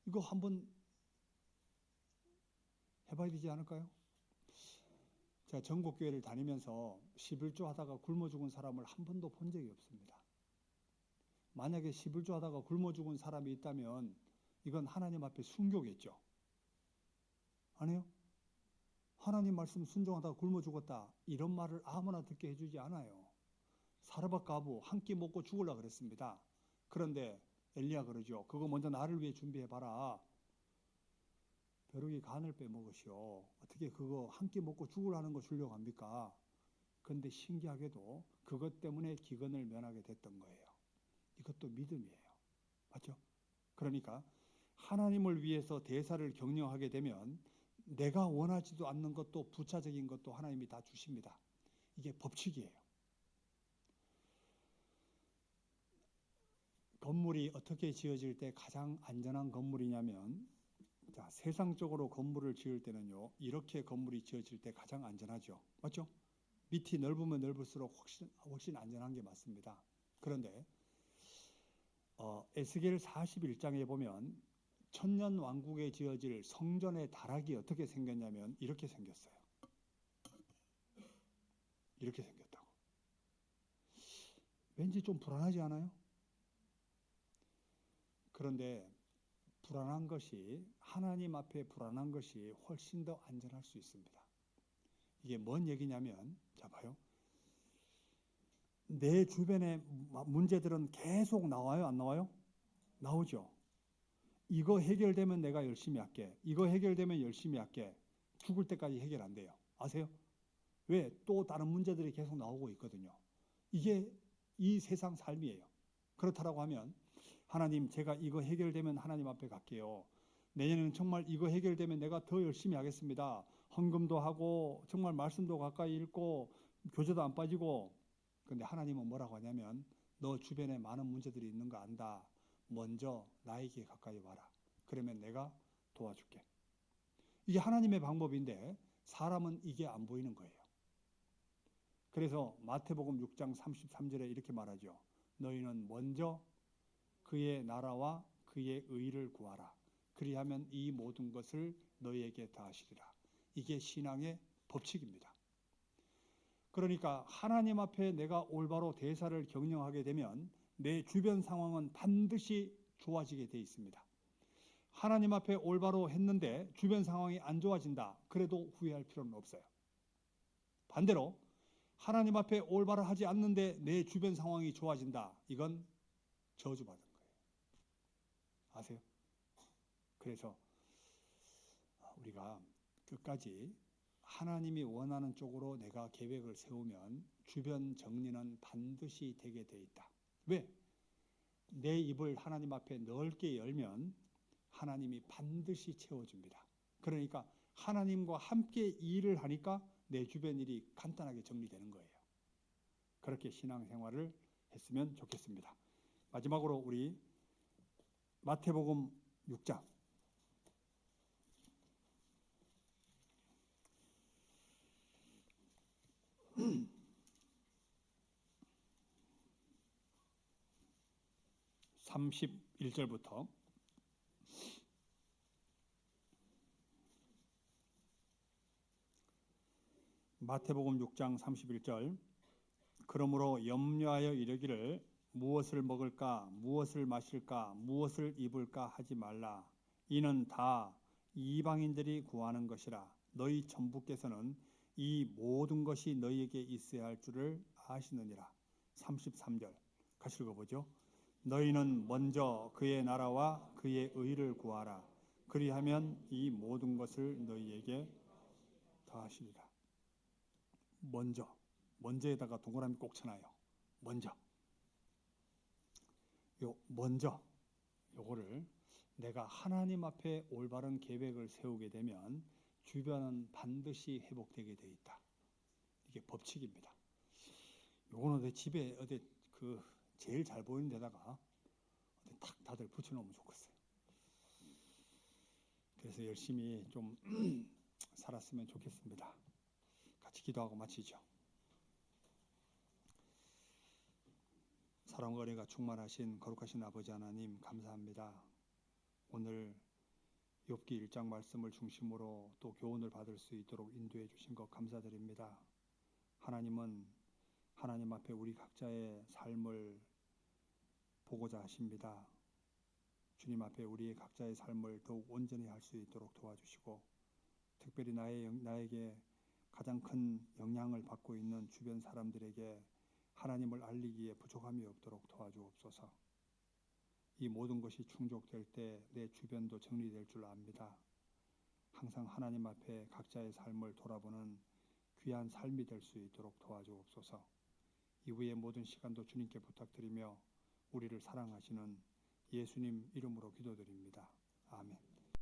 이거 한번 해봐야 되지 않을까요? 제가 전국교회를 다니면서 11조 하다가 굶어 죽은 사람을 한 번도 본 적이 없습니다. 만약에 11조 하다가 굶어 죽은 사람이 있다면 이건 하나님 앞에 순교겠죠. 아니요? 하나님 말씀 순종하다가 굶어 죽었다. 이런 말을 아무나 듣게 해주지 않아요. 사르밧 과부 한 끼 먹고 죽으려고 그랬습니다. 그런데 엘리야 그러죠. 그거 먼저 나를 위해 준비해봐라. 벼룩이 간을 빼먹으시오. 어떻게 그거 한 끼 먹고 죽으라는 거 주려고 합니까? 그런데 신기하게도 그것 때문에 기근을 면하게 됐던 거예요. 이것도 믿음이에요. 맞죠? 그러니까 하나님을 위해서 대사를 경영하게 되면 내가 원하지도 않는 것도 부차적인 것도 하나님이 다 주십니다. 이게 법칙이에요. 건물이 어떻게 지어질 때 가장 안전한 건물이냐면, 자, 세상적으로 건물을 지을 때는요, 이렇게 건물이 지어질 때 가장 안전하죠. 맞죠? 밑이 넓으면 넓을수록 훨씬 안전한 게 맞습니다. 그런데 에스겔 41장에 보면 천년 왕국에 지어질 성전의 다락이 어떻게 생겼냐면 이렇게 생겼어요. 이렇게 생겼다고. 왠지 좀 불안하지 않아요? 그런데 불안한 것이, 하나님 앞에 불안한 것이 훨씬 더 안전할 수 있습니다. 이게 뭔 얘기냐면, 자 봐요. 내 주변에 문제들은 계속 나와요, 안 나와요? 나오죠. 이거 해결되면 내가 열심히 할게. 이거 해결되면 열심히 할게. 죽을 때까지 해결 안 돼요. 아세요? 왜? 또 다른 문제들이 계속 나오고 있거든요. 이게 이 세상 삶이에요. 그렇다라고 하면, 하나님, 제가 이거 해결되면 하나님 앞에 갈게요. 내년에는 정말 이거 해결되면 내가 더 열심히 하겠습니다. 헌금도 하고 정말 말씀도 가까이 읽고 교제도 안 빠지고. 근데 하나님은 뭐라고 하냐면, 너 주변에 많은 문제들이 있는 거 안다. 먼저 나에게 가까이 와라. 그러면 내가 도와줄게. 이게 하나님의 방법인데 사람은 이게 안 보이는 거예요. 그래서 마태복음 6장 33절에 이렇게 말하죠. 너희는 먼저 그의 나라와 그의 의를 구하라. 그리하면 이 모든 것을 너희에게 다하시리라. 이게 신앙의 법칙입니다. 그러니까 하나님 앞에 내가 올바로 대사를 경영하게 되면 내 주변 상황은 반드시 좋아지게 돼 있습니다. 하나님 앞에 올바로 했는데 주변 상황이 안 좋아진다. 그래도 후회할 필요는 없어요. 반대로 하나님 앞에 올바로 하지 않는데 내 주변 상황이 좋아진다. 이건 저주받은 거예요. 아세요? 그래서 우리가 끝까지 하나님이 원하는 쪽으로 내가 계획을 세우면 주변 정리는 반드시 되게 돼 있다. 왜? 내 입을 하나님 앞에 넓게 열면 하나님이 반드시 채워줍니다. 그러니까 하나님과 함께 일을 하니까 내 주변 일이 간단하게 정리되는 거예요. 그렇게 신앙생활을 했으면 좋겠습니다. 마지막으로 우리 마태복음 6장 31절부터 마태복음 6장 31절. 그러므로 염려하여 이르기를 무엇을 먹을까 무엇을 마실까 무엇을 입을까 하지 말라. 이는 다 이방인들이 구하는 것이라. 너희 천부께서는 이 모든 것이 너희에게 있어야 할 줄을 아시느니라. 33절 같이 읽어보죠. 너희는 먼저 그의 나라와 그의 의를 구하라. 그리하면 이 모든 것을 너희에게 더하시리라. 먼저에다가 동그라미 꼭 쳐놔요. 먼저. 먼저 요거를 내가 하나님 앞에 올바른 계획을 세우게 되면 주변은 반드시 회복되게 돼 있다. 이게 법칙입니다. 요거는 내 집에 어디 제일 잘 보이는 데다가 어디 탁 다들 붙여놓으면 좋겠어요. 그래서 열심히 좀 살았으면 좋겠습니다. 같이 기도하고 마치죠. 사랑과 은혜가 충만하신 거룩하신 아버지 하나님 감사합니다. 오늘 욥기 1장 말씀을 중심으로 또 교훈을 받을 수 있도록 인도해 주신 것 감사드립니다. 하나님은 하나님 앞에 우리 각자의 삶을 보고자 하십니다. 주님 앞에 우리 각자의 삶을 더욱 온전히 할 수 있도록 도와주시고, 특별히 나에게 가장 큰 영향을 받고 있는 주변 사람들에게 하나님을 알리기에 부족함이 없도록 도와주옵소서. 이 모든 것이 충족될 때 내 주변도 정리될 줄 압니다. 항상 하나님 앞에 각자의 삶을 돌아보는 귀한 삶이 될 수 있도록 도와주옵소서. 이후의 모든 시간도 주님께 부탁드리며 우리를 사랑하시는 예수님 이름으로 기도드립니다. 아멘.